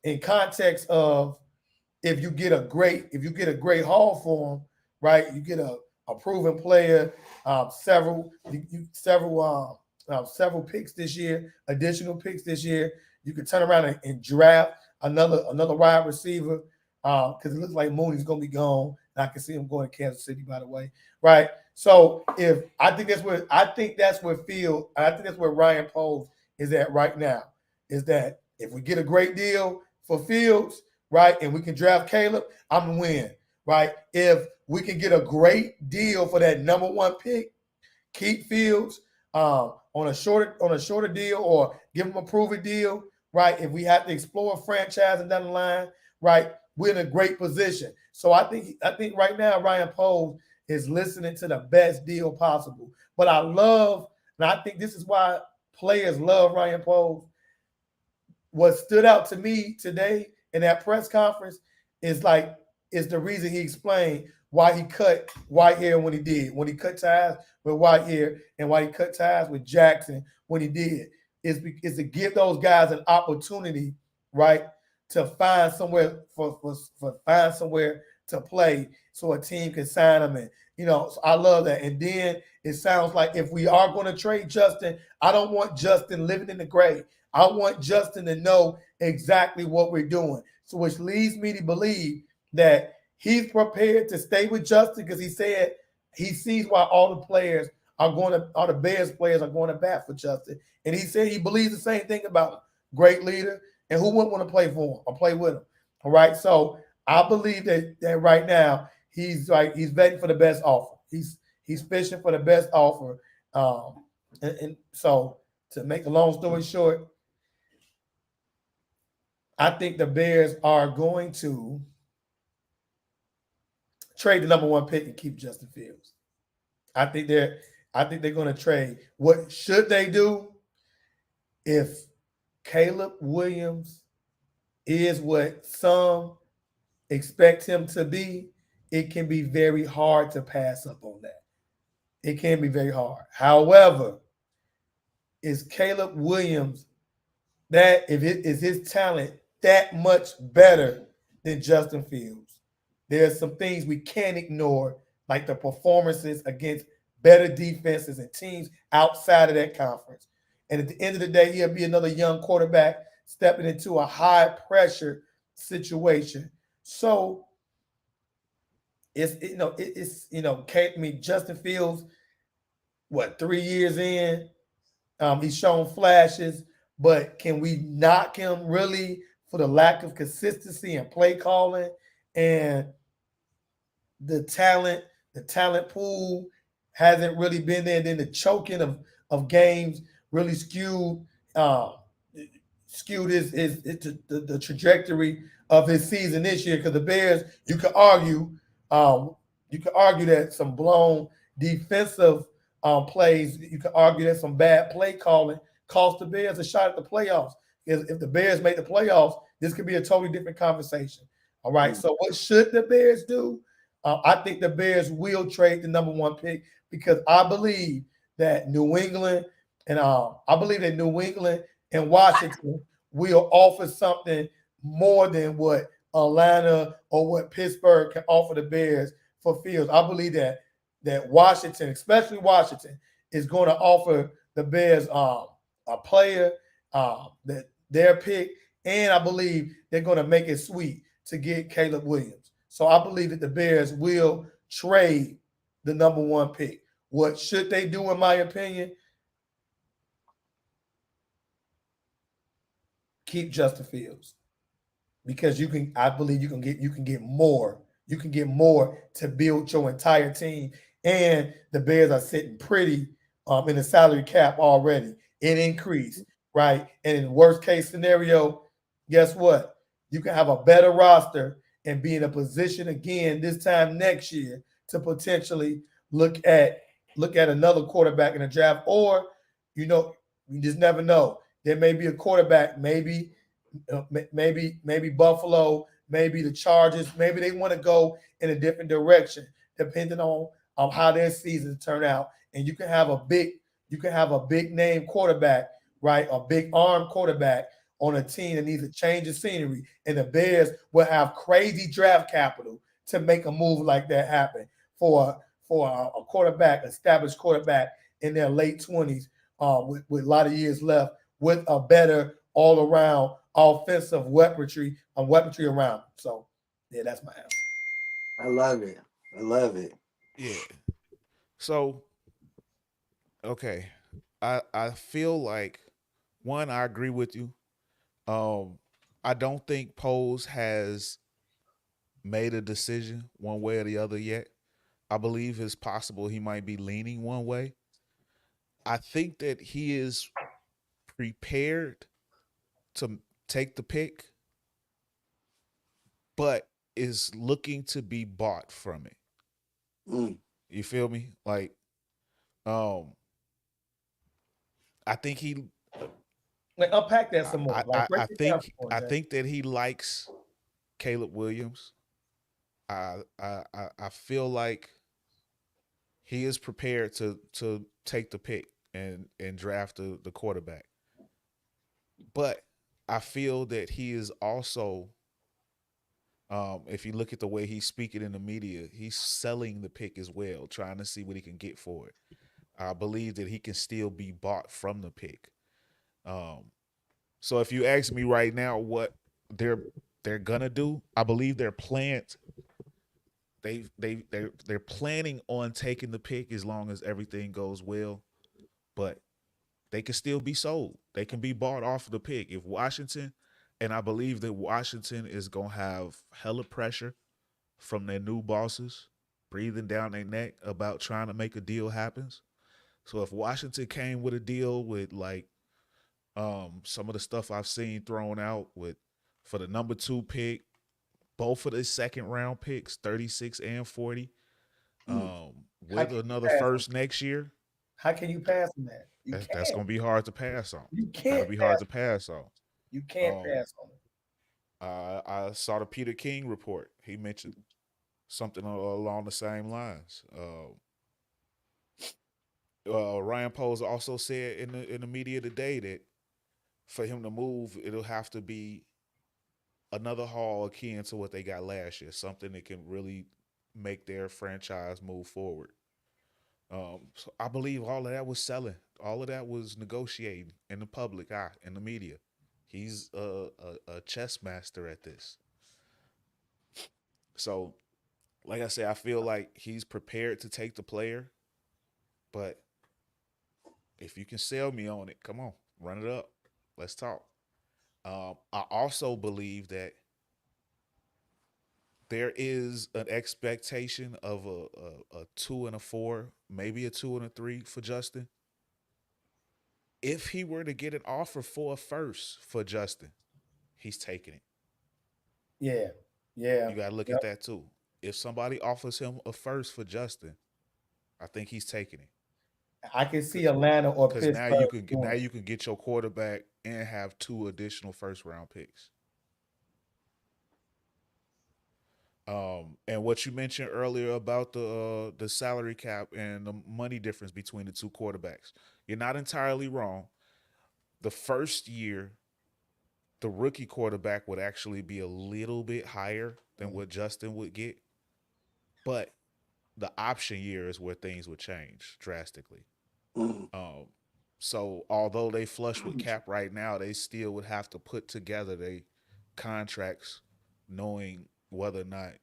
in context of if you get a great haul for him, right? You get a proven player, several picks this year, additional picks this year. You could turn around and draft another wide receiver because it looks like Mooney's going to be gone. And I can see him going to Kansas City, by the way, right? So I think that's where Ryan Poles is at right now. Is that if we get a great deal for Fields, right, and we can draft Caleb, I'm gonna win, right? If we can get a great deal for that number 1 pick, keep Fields on a shorter deal or give him a proven deal, right? If we have to explore franchising down the line, right, we're in a great position. So I think right now Ryan Poles is listening to the best deal possible. But and I think this is why players love Ryan Poles. What stood out to me today in that press conference is the reason he explained why he cut Whitehair when he did, when he cut ties with Whitehair and why he cut ties with Jackson when he did, is to give those guys an opportunity, right, to find somewhere find somewhere to play so a team can sign them. And so I love that. And then it sounds like if we are going to trade Justin, I don't want Justin living in the grave. I want Justin to know exactly what we're doing. So which leads me to believe that he's prepared to stay with Justin because he said he sees why all the Bears players are going to bat for Justin. And he said he believes the same thing about him. Great leader. And who wouldn't want to play for him or play with him? All right. So I believe that right now he's betting for the best offer. He's fishing for the best offer. And so to make a long story short, I think the Bears are going to trade the number 1 pick and keep Justin Fields. I think they're going to trade. What should they do if Caleb Williams is what some expect him to be? It can be very hard to pass up on that. It can be very hard. However, is Caleb Williams is his talent that much better than Justin Fields? There's some things we can't ignore, like the performances against better defenses and teams outside of that conference. And at the end of the day, he'll be another young quarterback stepping into a high pressure situation. So Justin Fields, 3 years in, he's shown flashes, but can we knock him really for the lack of consistency and play calling and the talent pool hasn't really been there? Then the choking of games really skewed the trajectory of his season this year. Because the Bears, you could argue that some blown defensive plays, you could argue that some bad play calling cost the Bears a shot at the playoffs. If the Bears make the playoffs, this could be a totally different conversation. All right. So what should the Bears do? I think the Bears will trade the number 1 pick because I believe that New England and Washington will offer something more than what Atlanta or what Pittsburgh can offer the Bears for Fields. I believe that Washington, especially Washington, is going to offer the Bears a player, that their pick, and I believe they're going to make it sweet to get Caleb Williams. So I believe that the Bears will trade the number 1 pick. What should they do, in my opinion? Keep Justin Fields, because I believe you can get more. You can get more to build your entire team, and the Bears are sitting pretty in the salary cap already. It increased. right? And in worst case scenario, guess what? You can have a better roster and be in a position again this time next year to potentially look at another quarterback in the draft, or you just never know. There may be a quarterback, maybe Buffalo, maybe the Chargers, maybe they want to go in a different direction depending on how their seasons turn out. And you can have a big name quarterback, right? A big arm quarterback on a team that needs a change of scenery, and the Bears will have crazy draft capital to make a move like that happen for a quarterback, established quarterback in their late 20s, with a lot of years left, with a better all around offensive weaponry around him. So yeah, that's my answer. I love it. I love it. Yeah. So okay, I feel like one, I agree with you. Um, I don't think Pose has made a decision one way or the other yet. I believe it's possible he might be leaning one way. I think that he is prepared to take the pick, but is looking to be bought from it. Mm. You feel me? Like, um, I think Like unpack that some more. Like break it down some more, I Jay. think that he likes Caleb Williams. I feel like he is prepared to take the pick and draft the quarterback. But I feel that he is also, if you look at the way he's speaking in the media, he's selling the pick as well, trying to see what he can get for it. I believe that he can still be bought from the pick. Um, so if you ask me right now what they're gonna do, I believe they're planned. They're planning on taking the pick as long as everything goes well, but they can still be sold. They can be bought off of the pick. If Washington, and I believe that Washington is gonna have hella pressure from their new bosses breathing down their neck about trying to make a deal happen. So if Washington came with a deal with like some of the stuff I've seen thrown out with for the number 2 pick, both of the second round picks, 36 and 40, Mm. How with can you another pass on? first next year, How can you pass on that? You that's can't. gonna be hard to pass on. You That'll can't be hard pass. to pass on. You can't Um, pass on it. I saw the Peter King report. He mentioned something along the same lines. Ryan Poles also said in the media today that for him to move, it'll have to be another haul akin to what they got last year, something that can really make their franchise move forward. So I believe all of that was selling. All of that was negotiating in the public eye, in the media. He's a chess master at this. So, like I said, I feel like he's prepared to take the player, but if you can sell me on it, come on, run it up. Let's talk. I also believe that there is an expectation of a 2 and a 4, maybe a 2 and a 3 for Justin. If he were to get an offer for a first for Justin, he's taking it. Yeah. Yeah. You got to look at Yep. that too. If somebody offers him a first for Justin, I think he's taking it. I can see Atlanta or Because now you Pittsburgh can doing get your quarterback and have 2 additional first round picks. And what you mentioned earlier about the salary cap and the money difference between the two quarterbacks, you're not entirely wrong. The first year, the rookie quarterback would actually be a little bit higher than it. what Justin would get, but the option year is where things would change drastically. Mm. Um, so although they flush with cap right now, they still would have to put together their contracts, knowing whether or not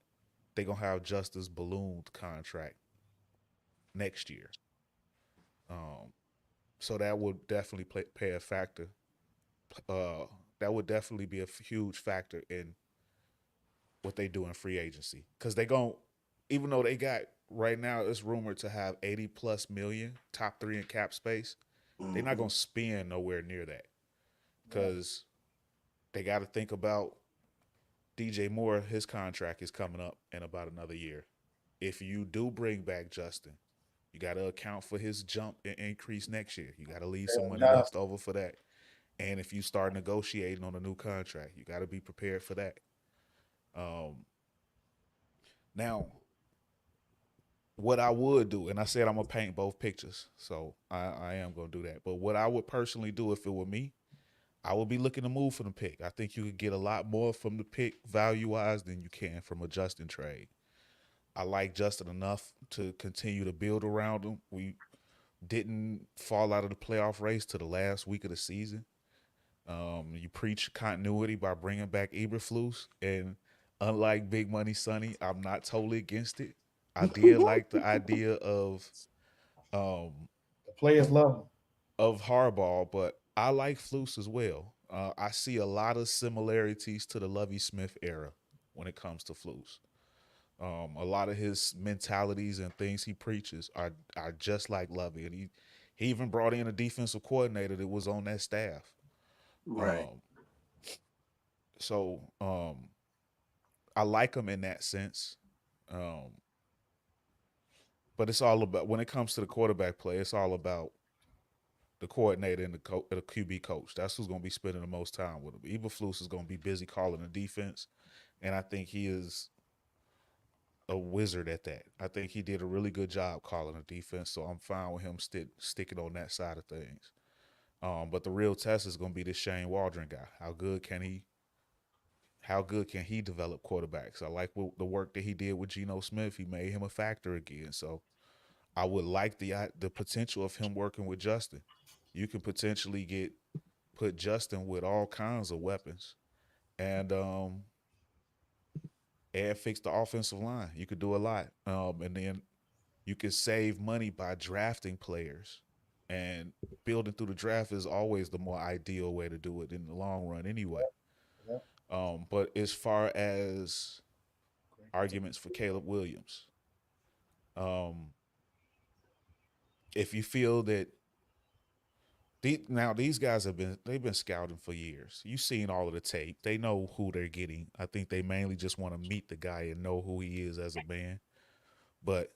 they're gonna have Justice ballooned contract next year. Um, so that would definitely pay a factor. Uh, that would definitely be a huge factor in what they do in free agency because they gon' even though they got right now it's rumored to have 80 plus million top 3 in cap space, they're not Mhm. gonna spend nowhere near that. because they got to think about DJ Moore. His contract is coming up in about another year. If you do bring back Justin, you got to account for his jump and increase next year. You got to leave some money Now, left over for that. And if you start negotiating on a new contract, you got to be prepared for that. Um, Now, what I would do, and I said I'm gonna paint both pictures, so I am gonna do that. But what I would personally do if it were me, I would be looking to move from the pick. I think you could get a lot more from the pick value wise than you can from a Justin trade. I like Justin enough to continue to build around him. We didn't fall out of the playoff race to the last week of the season. You preach continuity by bringing back Eberflus, and unlike Big Money Sonny, I'm not totally against it. I did like the idea um, the players love him. of Harbaugh, but I like Flus as well. I see a lot of similarities to the Lovie Smith era when it comes to Flus. A lot of his mentalities and things he preaches are just like Lovie, and he even brought in a defensive coordinator that was on that staff. Right. Um, so I like him in that sense. Um, but it's all about when it comes to the quarterback play, it's all about the coordinator and the QB coach. That's who's going to be spending the most time with him. Eberflus is going to be busy calling the defense, and I think he is a wizard at that. I think he did a really good job calling the defense, so I'm fine with him sticking on that side of things. But the real test is going to be this Shane Waldron guy. How good can he develop quarterbacks? I like the work that he did with Geno Smith. He made him a factor again. So I would like the potential of him working with Justin. You can potentially put Justin with all kinds of weapons and fix the offensive line. You could do a lot. And then you could save money by drafting players. And building through the draft is always the more ideal way to do it in the long run anyway. Yep. But as far as arguments for Caleb Williams, if you feel that now these guys they've been scouting for years. You've seen all of the tape. They know who they're getting. I think they mainly just want to meet the guy and know who he is as a man. But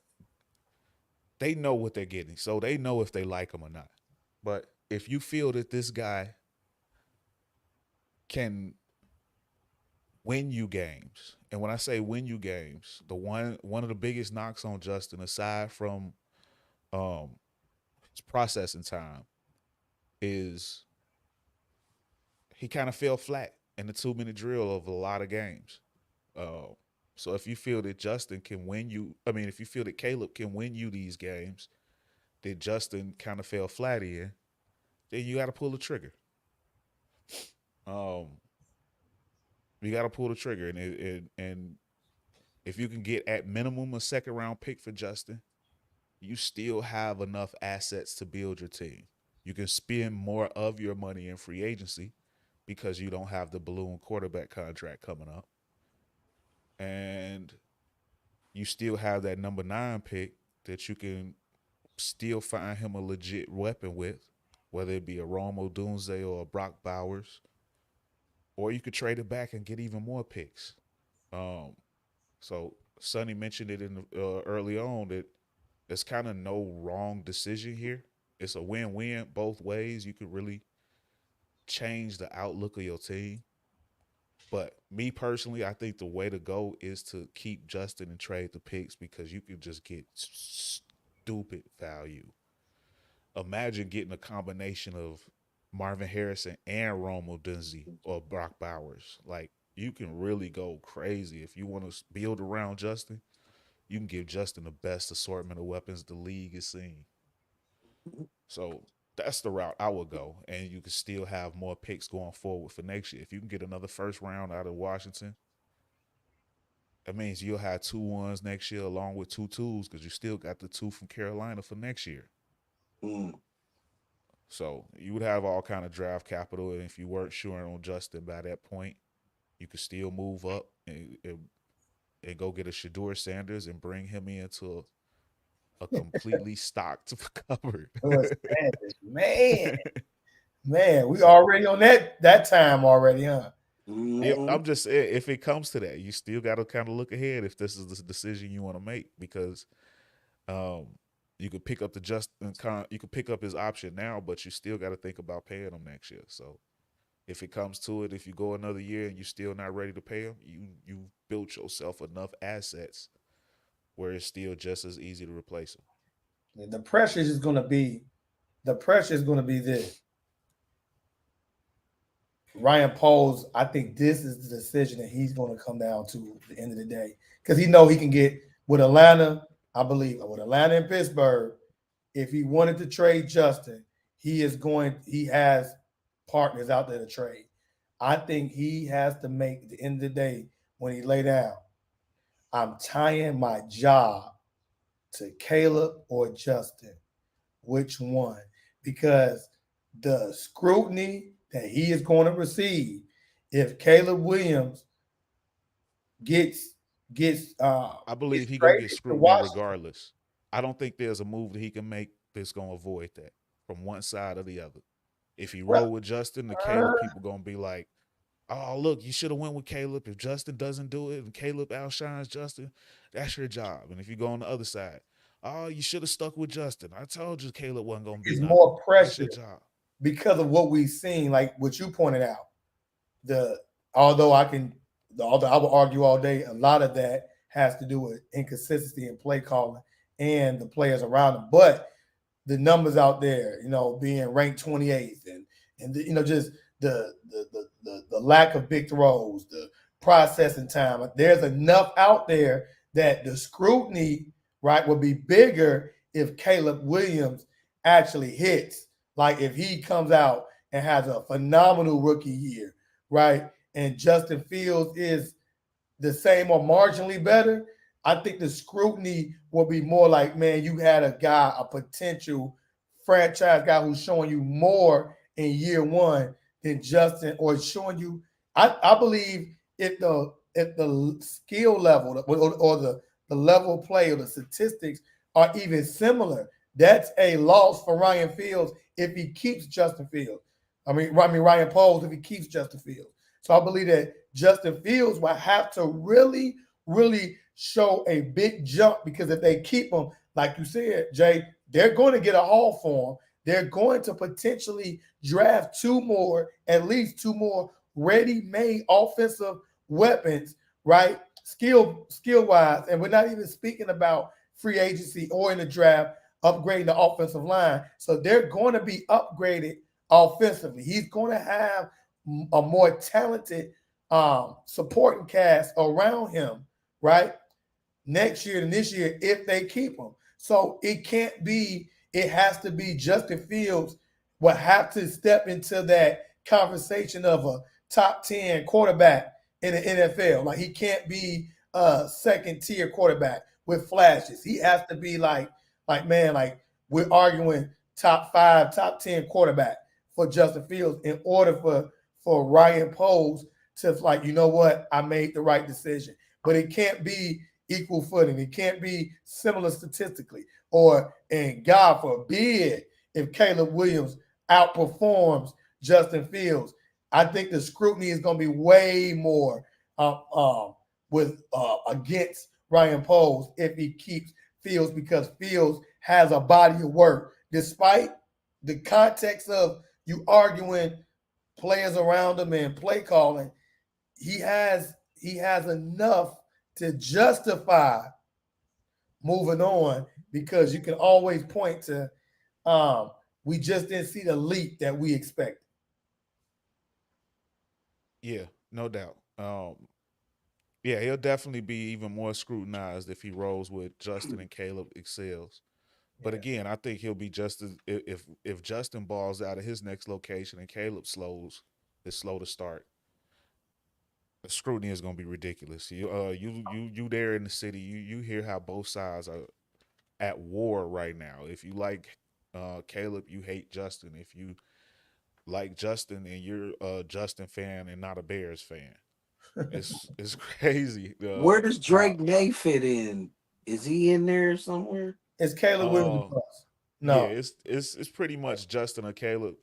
they know what they're getting, so they know if they like him or not. But if you feel that this guy can win you games, and when I say win you games, one of the biggest knocks on Justin, aside from his processing time, is he kind of fell flat in the 2-minute drill of a lot of games. So if you feel that Justin can win you, if you feel that Caleb can win you these games that Justin kind of fell flat in, then you got to pull the trigger. You got to pull the trigger, and if you can get at minimum a second round pick for Justin, you still have enough assets to build your team. You can spend more of your money in free agency because you don't have the balloon quarterback contract coming up. And you still have that number 9 pick that you can still find him a legit weapon with, whether it be a Rome Odunze or a Brock Bowers, or you could trade it back and get even more picks. So Sonny mentioned it in early on that there's kind of no wrong decision here. It's a win-win both ways. You could really change the outlook of your team. But me personally, I think the way to go is to keep Justin and trade the picks because you can just get stupid value. Imagine getting a combination of Marvin Harrison and Rome Odunze or Brock Bowers. Like, you can really go crazy. If you want to build around Justin, you can give Justin the best assortment of weapons the league has seen. So that's the route I would go. And you can still have more picks going forward for next year. If you can get another first round out of Washington, that means you'll have 2 1s next year along with 2 2s because you still got the 2 from Carolina for next year. Mm. So you would have all kind of draft capital. And if you weren't sure on Justin by that point, you could still move up and go get a Shedeur Sanders and bring him into a completely stocked cupboard. Man. Man, we So already on that time already, huh? yeah, Mhm. I'm just saying, if it comes to that, you still got to kind of look ahead if this is the decision you want to make, because um, you could pick up you could pick up his option now, but you still got to think about paying him next year. So if it comes to it, if you go another year and you're still not ready to pay him, you built yourself enough assets where it's still just as easy to replace him. The pressure is going to be this. Ryan Poles, I think this is the decision that he's going to come down to at the end of the day, because he know he can get with Atlanta. I believe with Atlanta and Pittsburgh, if he wanted to trade Justin, he has partners out there to trade. I think he has to make at the end of the day when he lay down, I'm tying my job to Caleb or Justin. Which one? Because the scrutiny that he is going to receive if Caleb Williams gets gets uh I gets believe he gonna get traded to scrutiny Washington, regardless. I don't think there's a move that he can make that's gonna avoid that from one side or the other. If he well, roll with Justin, the Caleb people gonna be like, "Oh, look, you should have went with Caleb. If Justin doesn't do it and Caleb outshines Justin, that's your job." And if you go on the other side, "Oh, you should have stuck with Justin. I told you Caleb wasn't gonna be it's nothing. more That's pressure your job." because of what we've seen, like what you pointed out. The although I can although I will argue all day, a lot of that has to do with inconsistency in play calling and the players around him. But the numbers out there, being ranked 28th and just the lack of big throws, the processing time. There's enough out there that the scrutiny, right, will be bigger if Caleb Williams actually hits. Like if he comes out and has a phenomenal rookie year, right? And Justin Fields is the same or marginally better, I think the scrutiny will be more like, man, you had a guy, a potential franchise guy who's showing you more in year one than Justin, or showing you. I believe if the skill level or the level of play or the statistics are even similar, that's a loss for Ryan Fields if he keeps Justin Fields. I mean Ryan Poles if he keeps Justin Fields. So I believe that Justin Fields will have to really, really show a big jump, because if they keep him, like you said, Jay, they're going to get a haul for him. They're going to potentially draft at least two more ready-made offensive weapons, right? Skill wise, and we're not even speaking about free agency or in the draft upgrading the offensive line. So they're going to be upgraded offensively. He's going to have a more talented supporting cast around him, right? Next year than this year if they keep him. So it has to be Justin Fields will have to step into that conversation of a top 10 quarterback in the NFL. Like he can't be a second tier quarterback with flashes. He has to be like we're arguing top 5, top 10 quarterback for Justin Fields in order for Ryan Poles to like, you know what, I made the right decision. But it can't be equal footing. It can't be similar statistically. And God forbid, if Caleb Williams outperforms Justin Fields, I think the scrutiny is going to be way more against Ryan Poles if he keeps Fields, because Fields has a body of work, despite the context of you arguing players around him and play calling. He has enough to justify moving on, because you can always point to we just didn't see the leap that we expected. Yeah, no doubt. Yeah, he'll definitely be even more scrutinized if he rolls with Justin and Caleb excels. But Yeah. again, I think he'll be just as if Justin balls out of his next location and Caleb is slow to start. The scrutiny is going to be ridiculous. You there in the city, you hear how both sides are at war right now. If you like Caleb, you hate Justin. If you like Justin and you're a Justin fan and not a Bears fan, it's crazy. Where does How Drake May fit in? Is he in there somewhere? It's Caleb Williams uh bust. Yeah, No, it's pretty much Justin or Caleb,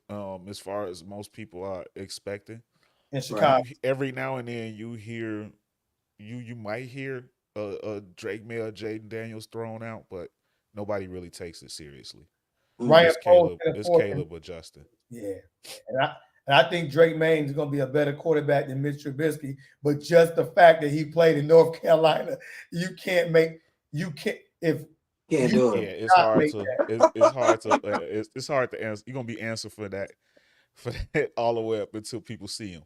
as far as most people are expecting. in Right. Chicago. You every now and then you might hear a Drake May or Jaden Daniels thrown out, but nobody really takes it seriously. Ryan Mm. Poles can It's afford. Caleb or Justin. Yeah, and I think Drake May is going to be a better quarterback than Mitch Trubisky. But just the fact that he played in North Carolina, you can't if Can't you do Yeah, it. it's not hard make to that. it's hard to answer. You're gonna be answered for that all the way up until people see him.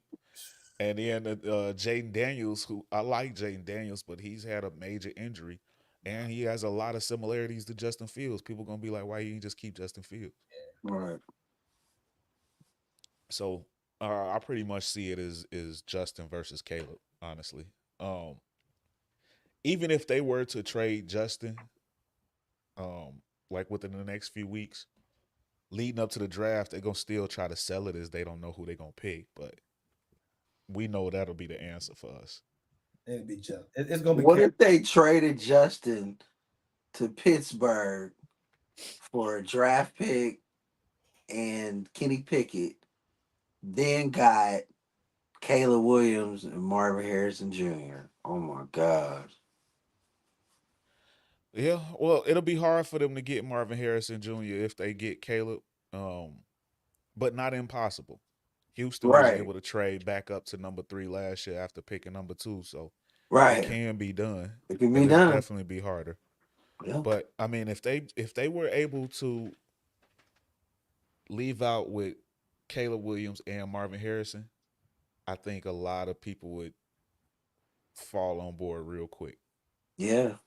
And then Jaden Daniels, who I like Jaden Daniels, but he's had a major injury, and he has a lot of similarities to Justin Fields. People gonna be like, why you didn't just keep Justin Fields? Right. So I pretty much see it as is Justin versus Caleb, honestly. Um, Even if they were to trade Justin, like within the next few weeks, leading up to the draft, they're gonna still try to sell it as they don't know who they're gonna pick. But we know that'll be the answer for us. It'll be just. It's going to be. What if they traded Justin to Pittsburgh for a draft pick and Kenny Pickett, then got Caleb Williams and Marvin Harrison Jr.? Oh my God. Yeah, well, it'll be hard for them to get Marvin Harrison Jr. if they get Caleb, um, but not impossible. Houston was Right. able to trade back up to number 3 last year after picking number 2, so it Right. can be done. It can be It'll done. definitely be harder. Yeah. But I mean, if they were able to leave out with Caleb Williams and Marvin Harrison, I think a lot of people would fall on board real quick. Yeah.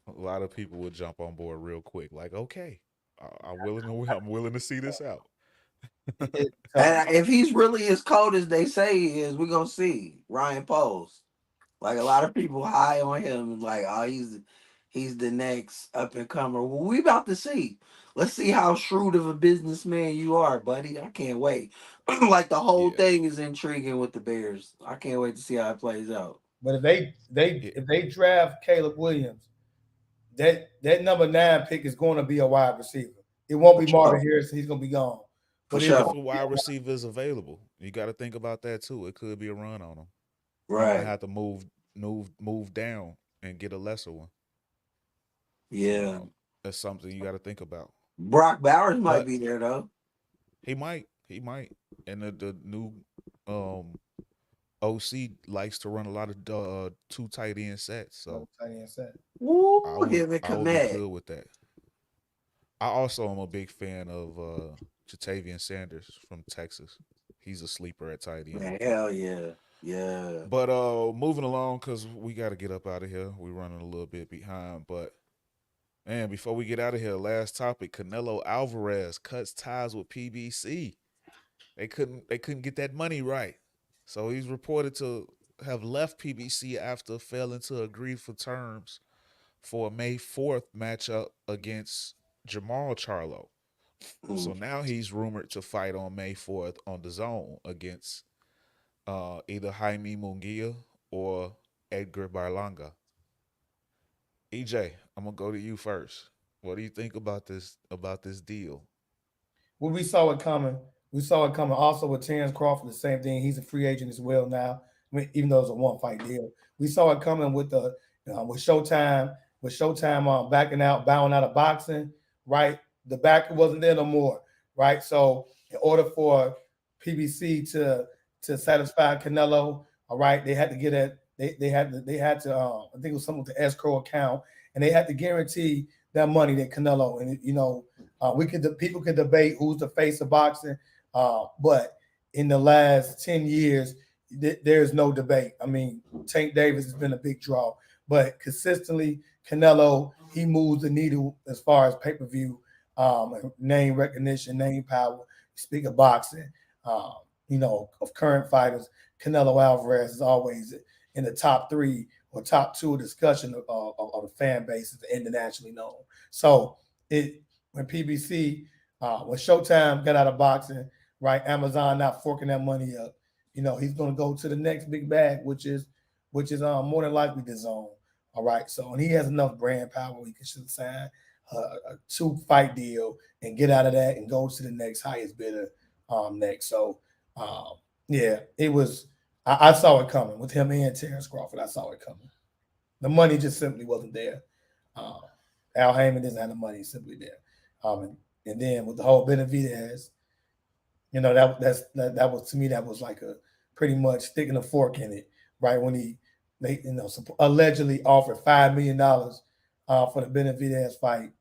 A lot of people would jump on board real quick. Like, okay, I'm willing to see this out. It's tough. And if he's really as cold as they say he is, we're gonna see Ryan Poles. Like a lot of people high on him, like, oh, he's the next up and comer. Well, we about to see. Let's see how shrewd of a businessman you are, buddy. I can't wait. Like the whole Yeah, thing is intriguing with the Bears. I can't wait to see how it plays out. But if they they yeah, if they draft Caleb Williams, that number 9 pick is going to be a wide receiver. It won't For be Marvin sure. Harrison. He's going to be gone. For But it's if sure. a wide receiver is available, you got to think about that too. It could be a run on him. You might Right. have to move down and get a lesser one. Yeah. That's something you got to think about. Brock Bowers might But be there though. he might, and the new um, OC likes to run a lot of 2 tight end sets, so Woo, him and I would be Komet. good with that. I also am a big fan of Jatavian Sanders from Texas. He's a sleeper at tight end. Man, hell yeah. Yeah. But moving along because we got to get up out of here. We're running a little bit behind, but man, before we get out of here, last topic: Canelo Alvarez cuts ties with PBC. They couldn't get that money right, so he's reported to have left PBC after failing to agree for terms for a May 4th matchup against Jamal Charlo. So Mm. now he's rumored to fight on May 4th on the zone against either Jaime Munguia or Edgar Berlanga. EJ, I'm gonna go to you first. What do you think about this deal? Well, we saw it coming. We saw it coming. Also with Terrence Crawford, the same thing. He's a free agent as well now. I mean, even though it's a one fight deal, we saw it coming with the with Showtime. With Showtime backing out, bowing out of boxing. Right, the backer wasn't there no more. Right, so in order for PBC to satisfy Canelo, all right, they had to get it. They had to. I think it was something with the escrow account, and they had to guarantee that money that Canelo and people could debate who's the face of boxing, but in the last 10 years, there's no debate. I mean, Tank Davis has been a big draw, but consistently, Canelo he moves the needle as far as pay per view, name recognition, name power. Speak of boxing, um, of current fighters, Canelo Alvarez is always in the top 3 or top 2 discussion of the fan base is internationally known. So it when PBC, when Showtime got out of boxing, right? Amazon not forking that money up. He's going to go to the next big bag, which is more than likely the zone. All right. So and he has enough brand power he can should sign a 2-fight deal and get out of that and go to the next highest bidder next. So yeah, it was. I saw it coming with him and Terrence Crawford. I saw it coming. The money just simply wasn't there. Al Heyman doesn't have the money simply there. And then with the whole Benavidez, that was, to me, that was like a pretty much sticking a fork in it, right? When they allegedly offered $5 million for the Benavidez fight.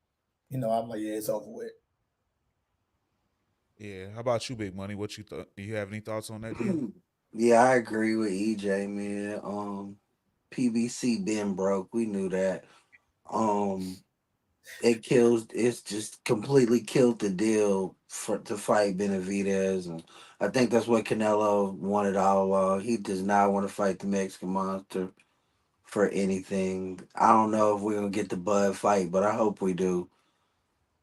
I'm like, yeah, it's over with. Yeah. How about you, Big Money? What you thought? You have any thoughts on that deal? Yeah, I agree with EJ, man. PBC been broke. We knew that. It's just completely killed the deal to fight Benavidez, and I think that's what Canelo wanted all along. He does not want to fight the Mexican Monster for anything. I don't know if we're gonna get the Bud fight, but I hope we do.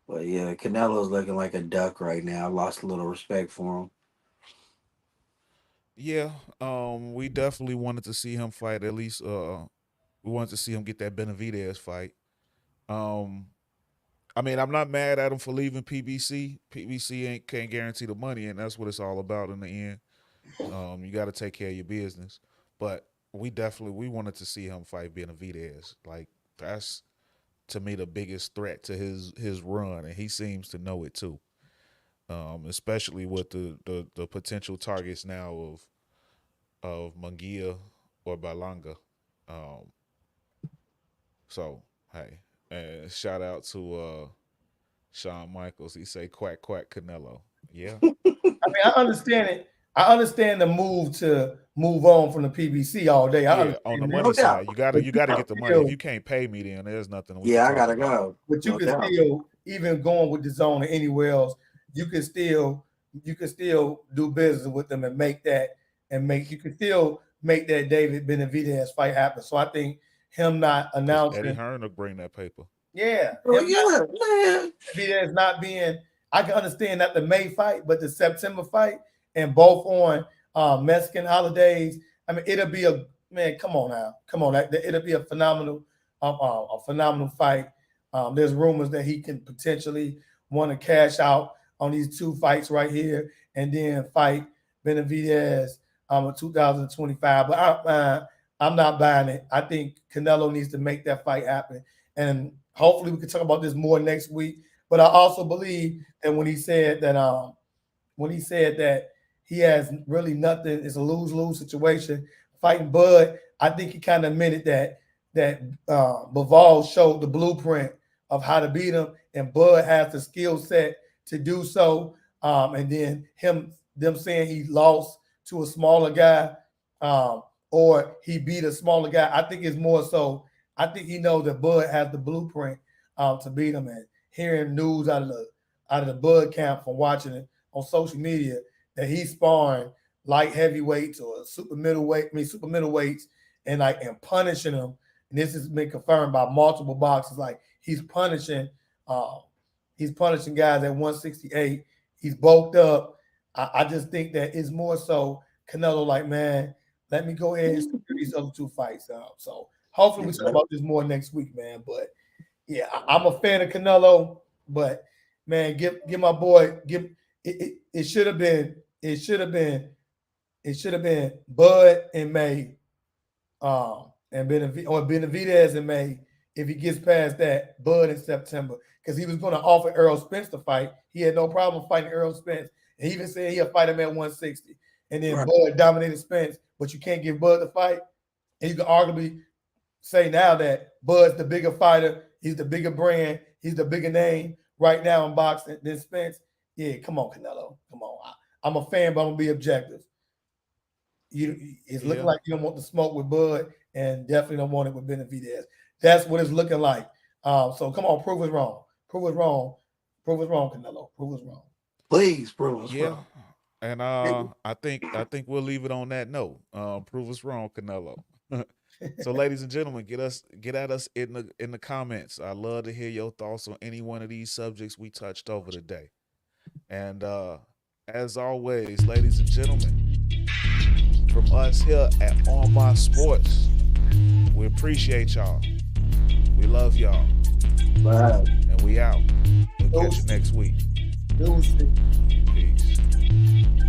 But yeah, Canelo's looking like a duck right now. I lost a little respect for him. Yeah. We definitely wanted to see him fight. At least, we wanted to see him get that Benavidez fight. I mean, I'm not mad at him for leaving PBC. PBC can't guarantee the money, and that's what it's all about in the end. You got to take care of your business. But we wanted to see him fight Benavidez. Like, that's, to me, the biggest threat to his run, and he seems to know it too. Especially with the potential targets now of Munguia or Berlanga. So hey, and shout out to Shawn Michaels. He say quack quack Canelo. Yeah. I understand it. I understand the move to move on from the PBC all day. Yeah, on the money side, you gotta get the money. If you can't pay me, then there's nothing. I gotta go. But you can still, even going with the zone or anywhere else, you can still do business with them and make that, you can still make that David Benavidez fight happen. So I think him not announcing Eddie Hearn will bring that paper. Yeah. Man. Benavidez not being, I can understand not the May fight, but the September fight, and both on Mexican holidays. I mean, it'll be come on, it'll be a phenomenal fight. There's rumors that he can potentially want to cash out on these 2 fights right here, and then fight Benavidez in 2025. But I'm not buying it. I think Canelo needs to make that fight happen, and hopefully we can talk about this more next week. But I also believe that when he said that he has really nothing, it's a lose-lose situation fighting Bud, I think he kind of admitted that Bivol showed the blueprint of how to beat him, and Bud has the skill set to do so. And then them saying he lost to a smaller guy, or he beat a smaller guy, I think it's more so, I think he knows that Bud has the blueprint to beat him. And hearing news out of the Bud camp from watching it on social media that he's sparring light heavyweights or super middleweights and punishing them. And this has been confirmed by multiple boxers. Like, he's punishing guys at 168. He's bulked up. I just think that it's more so Canelo like, man, let me go ahead and secure these other 2 fights out. So hopefully we talk about this more next week, man. But yeah, I'm a fan of Canelo, but man, give my boy, it should have been Bud in May, and Benavidez in May. If he gets past that, Bud in September, because he was going to offer Errol Spence to fight. He had no problem fighting Errol Spence. And he even said he'll fight him at 160. And then Bud dominated Spence, but you can't give Bud the fight. And you can arguably say now that Bud's the bigger fighter. He's the bigger brand. He's the bigger name right now in boxing than Spence. Yeah, come on, Canelo. Come on. I'm a fan, but I'm going to be objective. It's looking like you don't want the smoke with Bud, and definitely don't want it with Benavidez. That's what it's looking like. So come on, prove us wrong. Prove us wrong. Prove us wrong, Canelo. Prove us wrong. Please prove us wrong. And I think we'll leave it on that note. Prove us wrong, Canelo. So, ladies and gentlemen, get at us in the comments. I love to hear your thoughts on any one of these subjects we touched over today. And as always, ladies and gentlemen, from us here at On My Sports, we appreciate y'all. We love y'all. Bye. And And we out. We'll catch you Deuces. next week. Deuces. Peace.